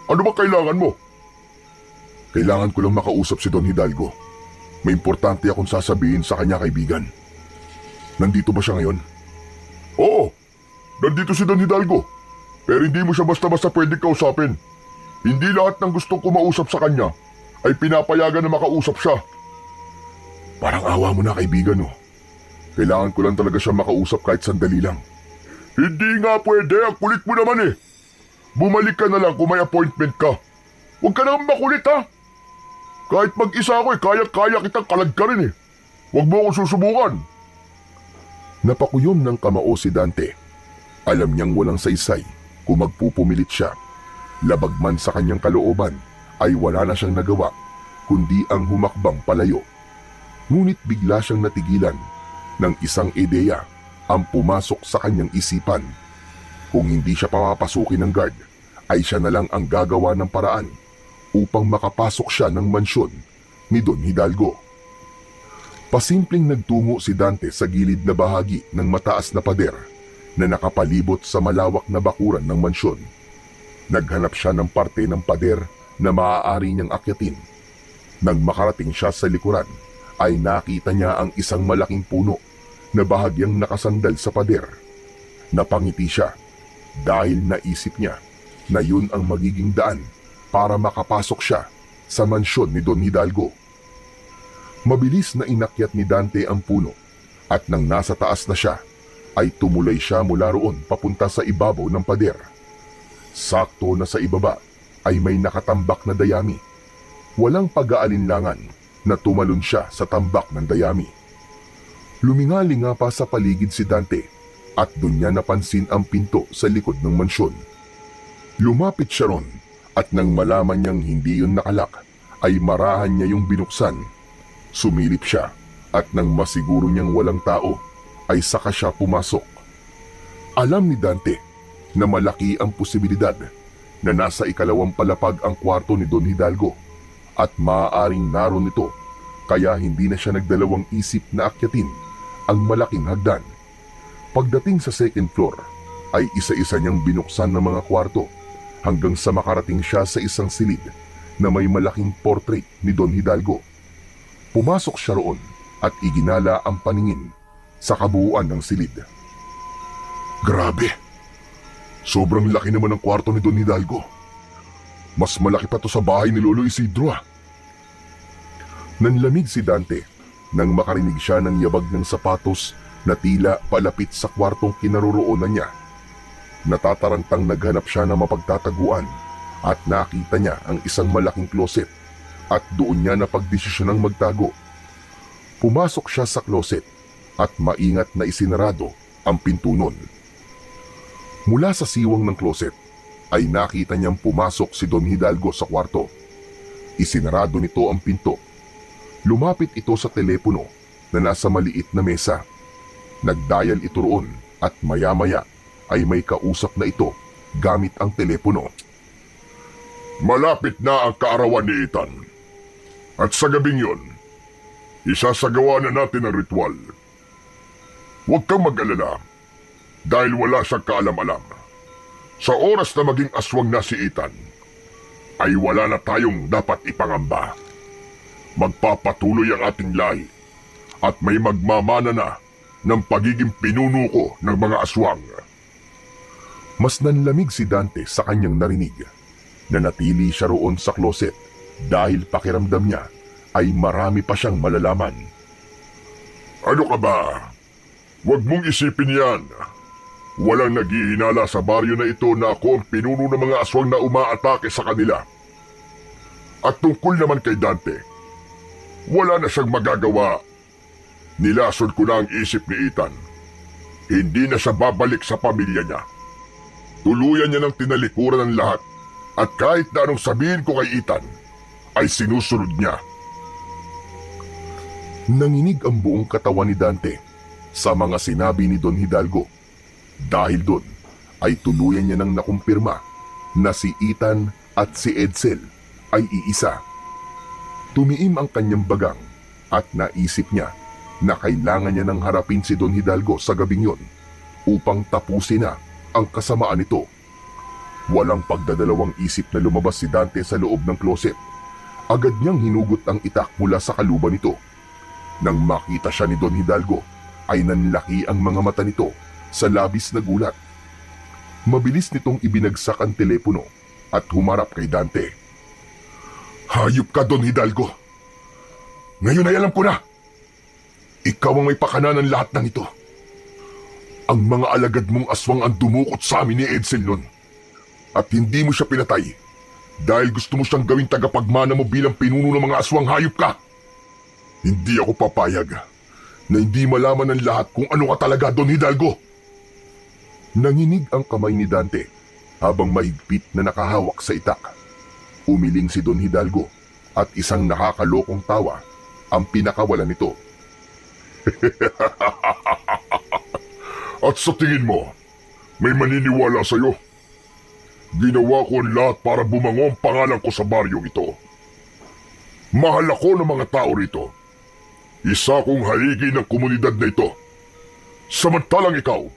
Ano ba kailangan mo? Kailangan ko lang makausap si Don Hidalgo. May importante akong sasabihin sa kanya, kaibigan. Nandito ba siya ngayon? Oo, nandito si Don Hidalgo. Pero hindi mo siya basta-basta pwedeng kausapin. Hindi lahat ng gustong kumausap sa kanya ay pinapayagan na makausap siya. Parang awa mo na, kaibigan, oh. Kailangan ko lang talaga siya makausap kahit sandali lang. Hindi nga pwede, ang kulit mo naman eh. Bumalik ka na lang kung may appointment ka. Huwag ka naman makulit ha. Kahit mag-isa ako kaya-kaya kitang kalagkarin eh. Huwag mo akong susubukan. Napakuyom ng kamao si Dante. Alam niyang walang saysay kung magpupumilit siya. Labag man sa kanyang kalooban ay wala na siyang nagawa kundi ang humakbang palayo. Ngunit bigla siyang natigilan ng isang ideya ang pumasok sa kanyang isipan. Kung hindi siya papapasukin ng guard, ay siya na lang ang gagawa ng paraan upang makapasok siya ng mansyon ni Don Hidalgo. Pasimpleng nagtungo si Dante sa gilid na bahagi ng mataas na pader na nakapalibot sa malawak na bakuran ng mansyon. Naghanap siya ng parte ng pader na maaari niyang akyatin. Nang makarating siya sa likuran, ay nakita niya ang isang malaking puno na bahagyang nakasandal sa pader. Napangiti siya dahil naisip niya na yun ang magiging daan para makapasok siya sa mansyon ni Don Hidalgo. Mabilis na inakyat ni Dante ang puno at nang nasa taas na siya, ay tumulay siya mula roon papunta sa ibabaw ng pader. Sakto na sa ibaba ay may nakatambak na dayami. Walang pag-aalinlangan na tumalon siya sa tambak ng dayami. Lumingalinga pa sa paligid si Dante at doon niya napansin ang pinto sa likod ng mansyon. Lumapit siya ron at nang malaman niyang hindi yun nakalak, ay marahan niya yung binuksan. Sumilip siya at nang masiguro niyang walang tao, ay saka siya pumasok. Alam ni Dante na malaki ang posibilidad na nasa ikalawang palapag ang kwarto ni Don Hidalgo at maaaring naroon ito, kaya hindi na siya nagdalawang isip na akyatin ang malaking hagdan. Pagdating sa second floor, ay isa-isa niyang binuksan ng mga kwarto hanggang sa makarating siya sa isang silid na may malaking portrait ni Don Hidalgo. Pumasok siya roon at iginala ang paningin sa kabuuan ng silid. Grabe! Sobrang laki naman ang kwarto ni Don Hidalgo. Mas malaki pa to sa bahay ni Lolo Isidro ah. Nanlamig si Dante nang makarinig siya ng yabag ng sapatos na tila palapit sa kwartong kinaroroonan niya. Natatarantang naghanap siya ng mapagtataguan at nakita niya ang isang malaking closet at doon niya napagdesisyonang magtago. Pumasok siya sa closet at maingat na isinarado ang pinto nun. Mula sa siwang ng closet ay nakita niyang pumasok si Don Hidalgo sa kwarto. Isinarado nito ang pinto. Lumapit ito sa telepono na nasa maliit na mesa. Nagdial ito roon at maya-maya ay may kausap na ito gamit ang telepono. Malapit na ang kaarawan ni Ethan. At sa gabing yon, isasagawa na natin ang ritual. Huwag kang mag-alala dahil wala siyang kaalam-alam. Sa oras na maging aswang na si Ethan, ay wala na tayong dapat ipangamba. Magpapatuloy ang ating lahi at may magmamana na ng pagiging pinuno ko ng mga aswang. Mas nanlamig si Dante sa kanyang narinig. Nanatili siya roon sa kloset dahil pakiramdam niya ay marami pa siyang malalaman. Ano ka ba? Huwag mong isipin yan. Walang naghihinala sa baryo na ito na ako ang pinuno ng mga aswang na umaatake sa kanila. At tungkol naman kay Dante, wala na siyang magagawa. Nilason ko na ang isip ni Ethan. Hindi na siya babalik sa pamilya niya. Tuluyan niya ng tinalikuran ng lahat at kahit na anong sabihin ko kay Ethan, ay sinusunod niya. Nanginig ang buong katawan ni Dante sa mga sinabi ni Don Hidalgo. Dahil doon ay tuluyan niya nang nakumpirma na si Ethan at si Edsel ay iisa. Tumiim ang kanyang bagang at naisip niya na kailangan niya nang harapin si Don Hidalgo sa gabing yon upang tapusin na ang kasamaan nito. Walang pagdadalawang isip na lumabas si Dante sa loob ng kloset. Agad niyang hinugot ang itak mula sa kaluban nito. Nang makita siya ni Don Hidalgo, ay nanlaki ang mga mata nito sa labis na gulat. Mabilis nitong ibinagsak ang telepono at humarap kay Dante. Hayop ka, Don Hidalgo. Ngayon ay alam ko na. Ikaw ang may pakana ng lahat ng ito. Ang mga alagad mong aswang ang dumukot sa amin ni Edsel nun. At hindi mo siya pinatay dahil gusto mo siyang gawing tagapagmana mo bilang pinuno ng mga aswang. Hayop ka. Hindi ako papayag na hindi malaman ng lahat kung ano ka talaga, Don Hidalgo. Nanginig ang kamay ni Dante habang mahigpit na nakahawak sa itak. Umiling si Don Hidalgo at isang nakakalokong tawa ang pinakawalan nito. At sa tingin mo, may maniniwala sa'yo? Ginawa ko ang lahat para bumango ang pangalan ko sa baryong ito. Mahal ako ng mga tao rito. Isa kong haligi ng komunidad na ito. Samantalang ikaw,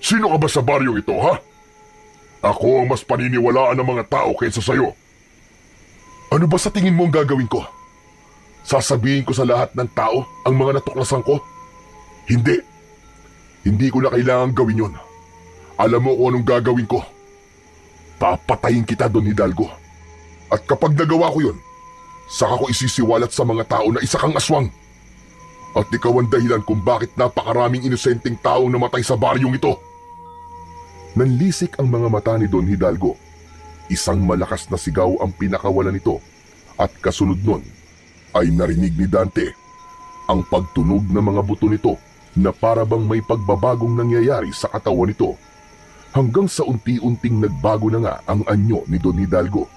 sino ka ba sa baryong ito, ha? Ako ang mas paniniwalaan ng mga tao kaysa sa'yo. Ano ba sa tingin mo ang gagawin ko? Sasabihin ko sa lahat ng tao ang mga natuklasan ko? Hindi. Hindi ko na kailangan gawin yun. Alam mo kung anong gagawin ko. Papatayin kita, Don Hidalgo. At kapag nagawa ko yun, saka ko isisiwalat sa mga tao na isa kang aswang. At ikaw ang dahilan kung bakit napakaraming inosenteng taong namatay sa baryong ito. Nanlisik ang mga mata ni Don Hidalgo. Isang malakas na sigaw ang pinakawalan nito at kasunod nun ay narinig ni Dante ang pagtunog ng mga buto nito na para bang may pagbabagong nangyayari sa katawan nito. Hanggang sa unti-unting nagbago na nga ang anyo ni Don Hidalgo.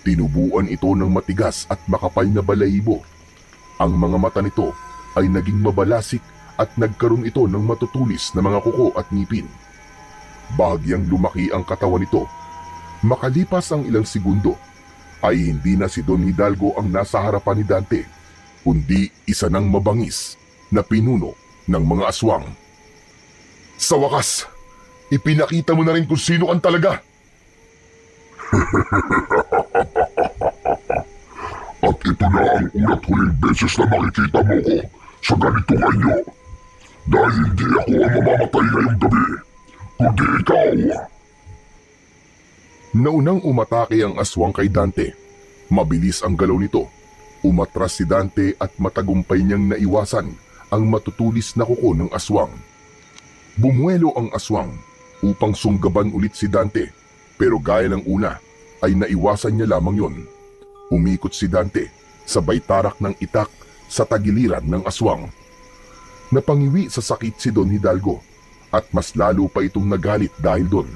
Tinubuan ito ng matigas at makapal na balahibo. Ang mga mata nito ay naging mabalasik at nagkaroon ito ng matutulis na mga kuko at ngipin. Bahagyang lumaki ang katawan nito. Makalipas ang ilang segundo, ay hindi na si Don Hidalgo ang nasa harapan ni Dante, kundi isa ng mabangis na pinuno ng mga aswang. Sa wakas, ipinakita mo na rin kung sino kang talaga. At ito na ang ulat huling beses na makikita mo ko sa ganitong anyo. Dahil hindi ako ang mamamatay ngayong gabi, kundi ikaw. Naunang umatake ang aswang kay Dante. Mabilis ang galaw nito. Umatras si Dante at matagumpay niyang naiwasan ang matutulis na kuko ng aswang. Bumuelo ang aswang upang sunggaban ulit si Dante, pero gaya ng una ay naiwasan niya lamang yon. Umikot si Dante, sabay tarak ng itak sa tagiliran ng aswang. Napangiwi sa sakit si Don Hidalgo at mas lalo pa itong nagalit dahil doon.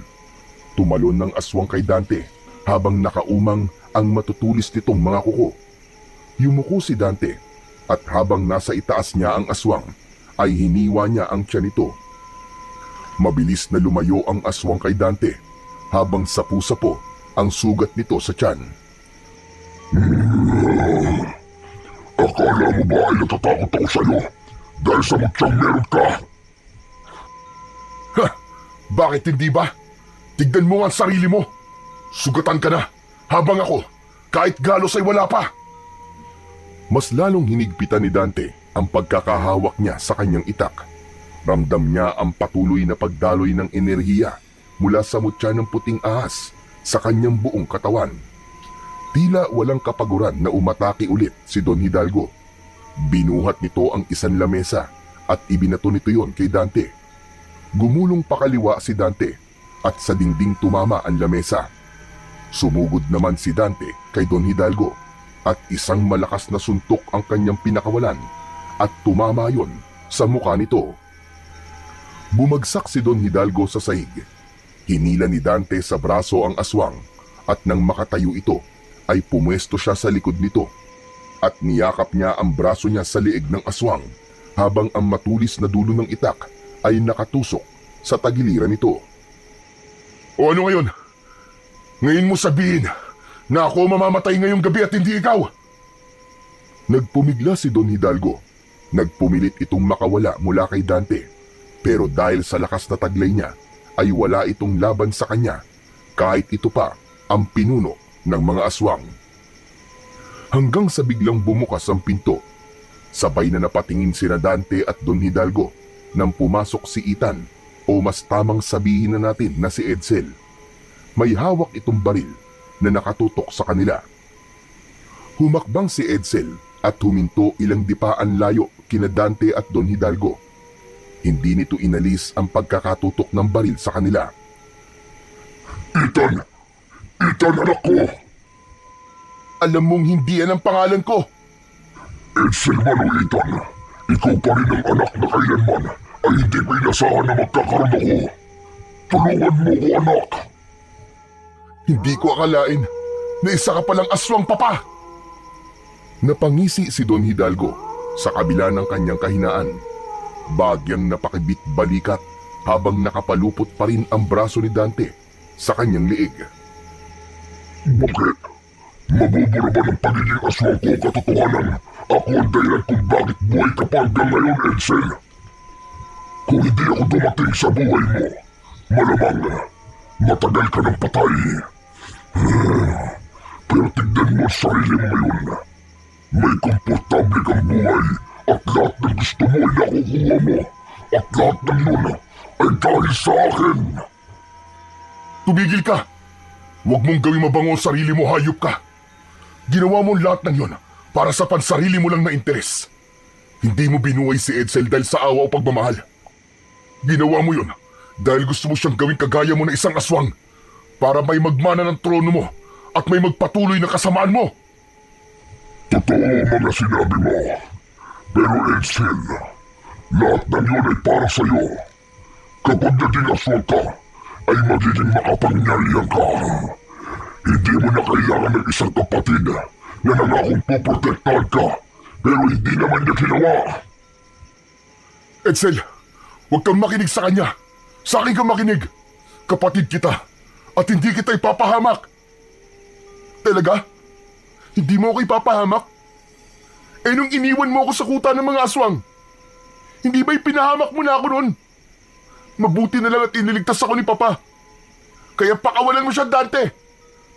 Tumalon ng aswang kay Dante habang nakaumang ang matutulis nitong mga kuko. Yumuko si Dante at habang nasa itaas niya ang aswang ay hiniwa niya ang tiyan nito. Mabilis na lumayo ang aswang kay Dante habang sapu-sapo ang sugat nito sa tiyan. Akala mo ba ay natatakot ako sa'yo dahil sa mutyang meron ka? Ha! Bakit hindi ba? Tignan mo ang sarili mo. Sugatan ka na. habang ako, kahit galos ay wala pa. Mas lalong hinigpitan ni Dante ang pagkakahawak niya sa kanyang itak. Ramdam niya ang patuloy na pagdaloy ng enerhiya mula sa mutya ng puting ahas sa kanyang buong katawan. Tila walang kapaguran na umatake ulit si Don Hidalgo. Binuhat nito ang isang lamesa at ibinato nito yon kay Dante. Gumulong pakaliwa si Dante at sa dingding tumama ang lamesa. Sumugod naman si Dante kay Don Hidalgo at isang malakas na suntok ang kanyang pinakawalan at tumama yon sa mukha nito. Bumagsak si Don Hidalgo sa sahig. Hinila ni Dante sa braso ang aswang at nang makatayo ito ay pumwesto siya sa likod nito at niyakap niya ang braso niya sa liig ng aswang habang ang matulis na dulo ng itak ay nakatusok sa tagiliran nito. O ano ngayon? Ngayon mo sabihin na ako mamamatay ngayong gabi at hindi ikaw? Nagpumigla si Don Hidalgo. Nagpumilit itong makawala mula kay Dante. Pero dahil sa lakas na taglay niya, ay wala itong laban sa kanya, kahit ito pa ang pinuno ng mga aswang. Hanggang sa biglang bumukas ang pinto, sabay na napatingin sina Dante at Don Hidalgo nang pumasok si Ethan, o mas tamang sabihin na natin na si Edsel. May hawak itong baril na nakatutok sa kanila. Humakbang si Edsel at huminto ilang dipaan layo kina Dante at Don Hidalgo. Hindi nito inalis ang pagkakatutok ng baril sa kanila. Ethan! Ethan, anak ko! Alam mong hindi yan ang pangalan ko! Edsel man o Ethan, ikaw pa rin ang anak na kailanman ay hindi may nasahan na magkakaroon ako. Tulungan mo ko, anak! Hindi ko akalain na isa ka palang aswang, papa! Napangisi si Don Hidalgo sa kabila ng kanyang kahinaan. Bagyang napakibit balikat habang nakapalupot pa rin ang braso ni Dante sa kanyang liig. Bakit? Mabubura ba ng pagiging aswang ko katotohanan? Ako ang dahilan kung bakit buhay ka pa hanggang ngayon, Edsel. Kung hindi ako dumating sa buhay mo, malamang matagal ka ng patay. Pero tignan mo sa sarili mo ngayon. May komportable kang buhay at lahat ng gusto mo ay nakukuha mo. At lahat ng yun ay dahil sa akin. Tumigil ka! Huwag mong gawing mabango ang sarili mo, hayop ka. Ginawa mo lahat ng yun para sa pansarili mo lang na interes. Hindi mo binuhay si Edsel dahil sa awa o pagmamahal. Ginawa mo yun dahil gusto mo siyang gawing kagaya mo na isang aswang para may magmana ng trono mo at may magpatuloy na kasamaan mo. Totoo mga sinabi mo. Pero Edsel, lahat ng yun ay para sa'yo. Kapag naging aswang ka, ay magiging makapangyarihan ka. Hindi mo na kailangan ng isang kapatid na nangakong poprotektahan ka, pero hindi naman niya ginawa. Edsel, huwag kang makinig sa kanya. Sa akin kang makinig. Kapatid kita at hindi kita ipapahamak. Talaga? Hindi mo ako ipapahamak? Eh nung iniwan mo ako sa kuta ng mga aswang, hindi ba ipinahamak mo na ako noon? Mabuti na lang at iniligtas ako ni Papa. Kaya pakawalan mo siya, Dante.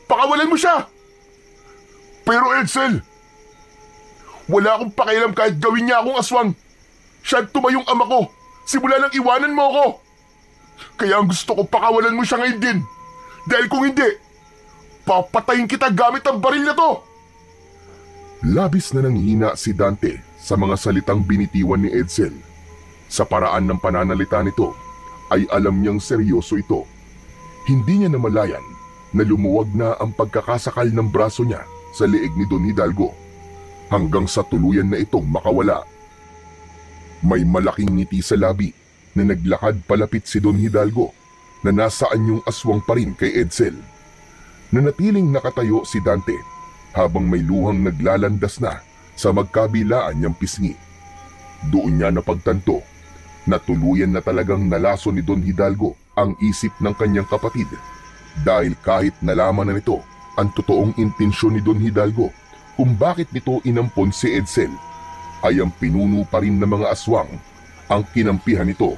Pakawalan mo siya. Pero Edsel, wala akong pakialam kahit gawin niya akong aswang. Siya ang tumayong ama ko simula nang iwanan mo ako. Kaya ang gusto ko pakawalan mo siya ngayon din. Dahil kung hindi, papatayin kita gamit ang baril na to. Labis na nanghina si Dante sa mga salitang binitiwan ni Edsel. Sa paraan ng pananalita nito, ay alam niyang seryoso ito. Hindi niya namalayan na lumuwag na ang pagkakasakal ng braso niya sa liig ni Don Hidalgo hanggang sa tuluyan na itong makawala. May malaking ngiti sa labi na naglakad palapit si Don Hidalgo na nasa anyong aswang pa rin kay Edsel. Nanatiling nakatayo si Dante habang may luhang naglalandas na sa magkabilaan niyang pisngi. Doon niya napagtanto na tuluyan na talagang nalaso ni Don Hidalgo ang isip ng kanyang kapatid dahil kahit nalaman na nito ang totoong intensyon ni Don Hidalgo kung bakit nito inampon si Edsel, ay ang pinuno pa rin ng mga aswang ang kinampihan nito.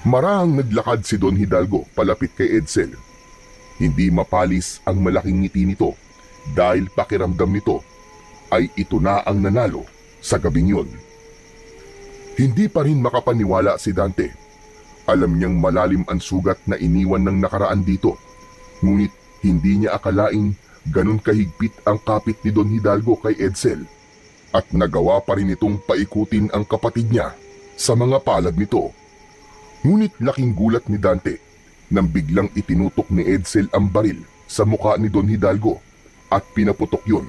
Marahang naglakad si Don Hidalgo palapit kay Edsel. Hindi mapalis ang malaking ngiti nito dahil pakiramdam nito ay ito na ang nanalo sa gabing yun. Hindi pa rin makapaniwala si Dante. Alam niyang malalim ang sugat na iniwan ng nakaraan dito, ngunit hindi niya akalaing ganun kahigpit ang kapit ni Don Hidalgo kay Edsel, at nagawa pa rin itong paikutin ang kapatid niya sa mga palad nito. Ngunit laking gulat ni Dante nang biglang itinutok ni Edsel ang baril sa mukha ni Don Hidalgo at pinaputok yun.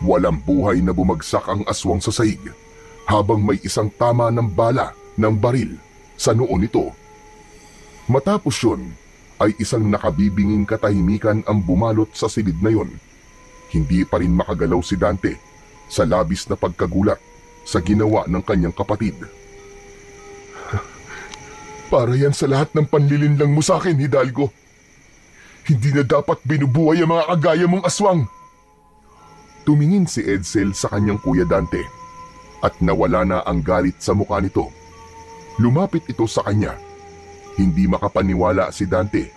Walang buhay na bumagsak ang aswang sa sahig habang may isang tama ng bala ng baril sa noo nito. Matapos yun ay isang nakabibinging katahimikan ang bumalot sa silid na yon. Hindi pa rin makagalaw si Dante sa labis na pagkagulat sa ginawa ng kanyang kapatid. Para yan sa lahat ng panlilinlang mo sa akin, Hidalgo. Hindi na dapat binubuhay ang mga kagaya mong aswang. Tumingin si Edsel sa kanyang kuya Dante at nawala na ang galit sa mukha nito. Lumapit ito sa kanya. Hindi makapaniwala si Dante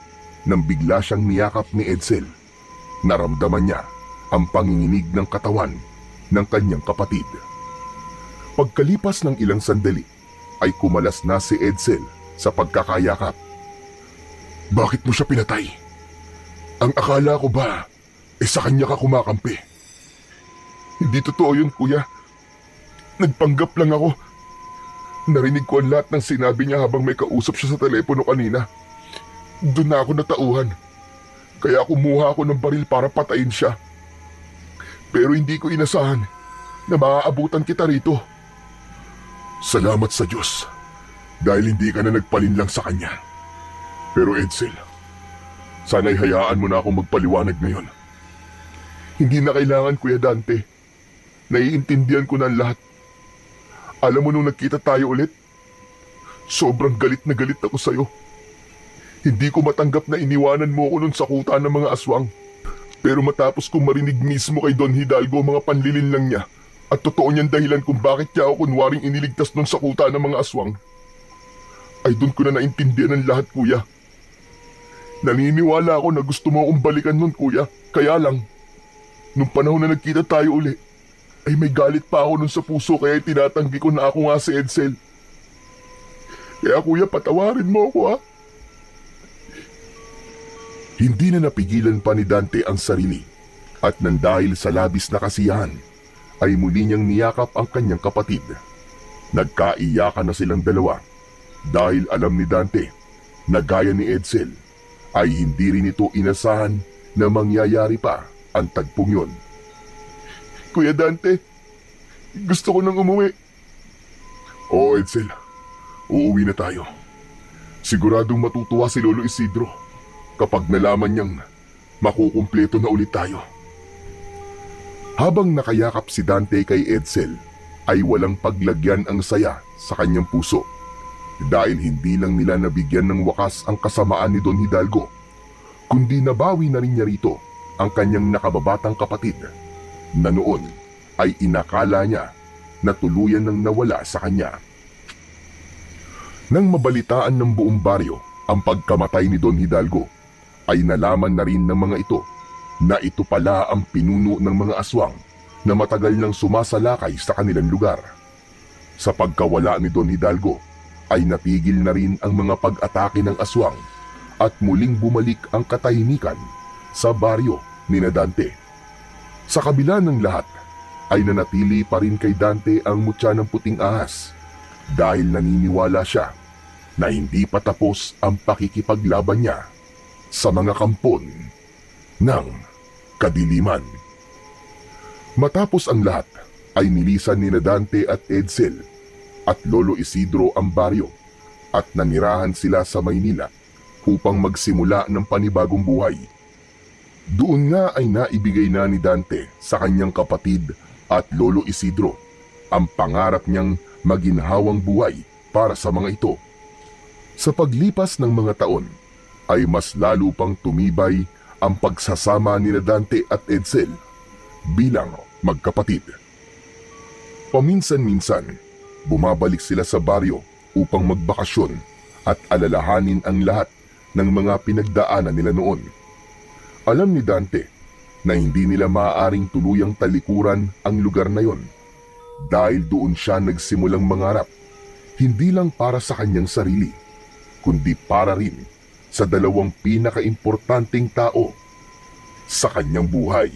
nang bigla siyang niyakap ni Edsel. Naramdaman niya ang panginginig ng katawan ng kanyang kapatid. Pagkalipas ng ilang sandali ay kumalas na si Edsel sa pagkakayakap. Bakit mo siya pinatay? Ang akala ko ba sa kanya ka kumakampi? Hindi totoo yun, kuya. Nagpanggap lang ako. Narinig ko ang lahat ng sinabi niya habang may kausap siya sa telepono kanina. Doon na ako natauhan. Kaya kumuha ako ng baril para patayin siya. Pero hindi ko inasahan na maaabutan kita rito. Salamat sa Diyos dahil hindi ka na nagpalinlang sa kanya. Pero Edsel, sana'y hayaan mo na akong magpaliwanag ngayon. Hindi na kailangan, Kuya Dante. Naiintindihan ko na ang lahat. Alam mo nung nagkita tayo ulit, sobrang galit na galit ako sa'yo. Hindi ko matanggap na iniwanan mo ako nun sa kuta ng mga aswang. Pero matapos kong marinig mismo kay Don Hidalgo mga panlilinlang niya at totoo niyang dahilan kung bakit niya ako kunwaring iniligtas nun sa kuta ng mga aswang, ay doon ko na naintindihan ang lahat, kuya. Naniniwala ako na gusto mo akong balikan nun, kuya. Kaya lang, nung panahon na nagkita tayo uli, ay may galit pa ako nun sa puso kaya tinatanggi ko na ako nga si Edsel. Kaya kuya, patawarin mo ako, ha? Hindi na napigilan pa ni Dante ang sarili at nang dahil sa labis na kasiyahan ay muli niyang niyakap ang kanyang kapatid. Nagkaiyakan na silang dalawa dahil alam ni Dante na gaya ni Edsel ay hindi rin ito inasahan na mangyayari pa ang tagpong yun. Kuya Dante, gusto ko nang umuwi. Oo, Edsel, uuwi na tayo. Siguradong matutuwa si Lolo Isidro kapag nalaman niyang makukumpleto na ulit tayo. Habang nakayakap si Dante kay Edsel, ay walang paglagyan ang saya sa kanyang puso. Dahil hindi lang nila nabigyan ng wakas ang kasamaan ni Don Hidalgo, kundi nabawi na rin niya rito ang kanyang nakababatang kapatid na noon ay inakala niya na tuluyan nang nawala sa kanya. Nang mabalitaan ng buong baryo ang pagkamatay ni Don Hidalgo, ay nalaman na rin ng mga ito na ito pala ang pinuno ng mga aswang na matagal nang sumasalakay sa kanilang lugar. Sa pagkawala ni Don Hidalgo, ay natigil na rin ang mga pag-atake ng aswang at muling bumalik ang katahimikan sa baryo ni Dante. Sa kabila ng lahat, ay nanatili pa rin kay Dante ang mutya ng puting ahas dahil naniniwala siya na hindi pa tapos ang pakikipaglaban niya sa mga kampon ng kadiliman. Matapos ang lahat, ay nilisan ni Dante at Edsel at Lolo Isidro ang baryo at nanirahan sila sa Maynila upang magsimula ng panibagong buhay. Doon nga ay naibigay na ni Dante sa kanyang kapatid at Lolo Isidro ang pangarap niyang maginhawang buhay para sa mga ito. Sa paglipas ng mga taon, ay mas lalo pang tumibay ang pagsasama ni Dante at Edsel bilang magkapatid. Paminsan-minsan, bumabalik sila sa baryo upang magbakasyon at alalahanin ang lahat ng mga pinagdaanan nila noon. Alam ni Dante na hindi nila maaaring tuluyang talikuran ang lugar na yon dahil doon siya nagsimulang mangarap, hindi lang para sa kanyang sarili, kundi para rin sa dalawang pinakaimportanteng tao sa kanyang buhay.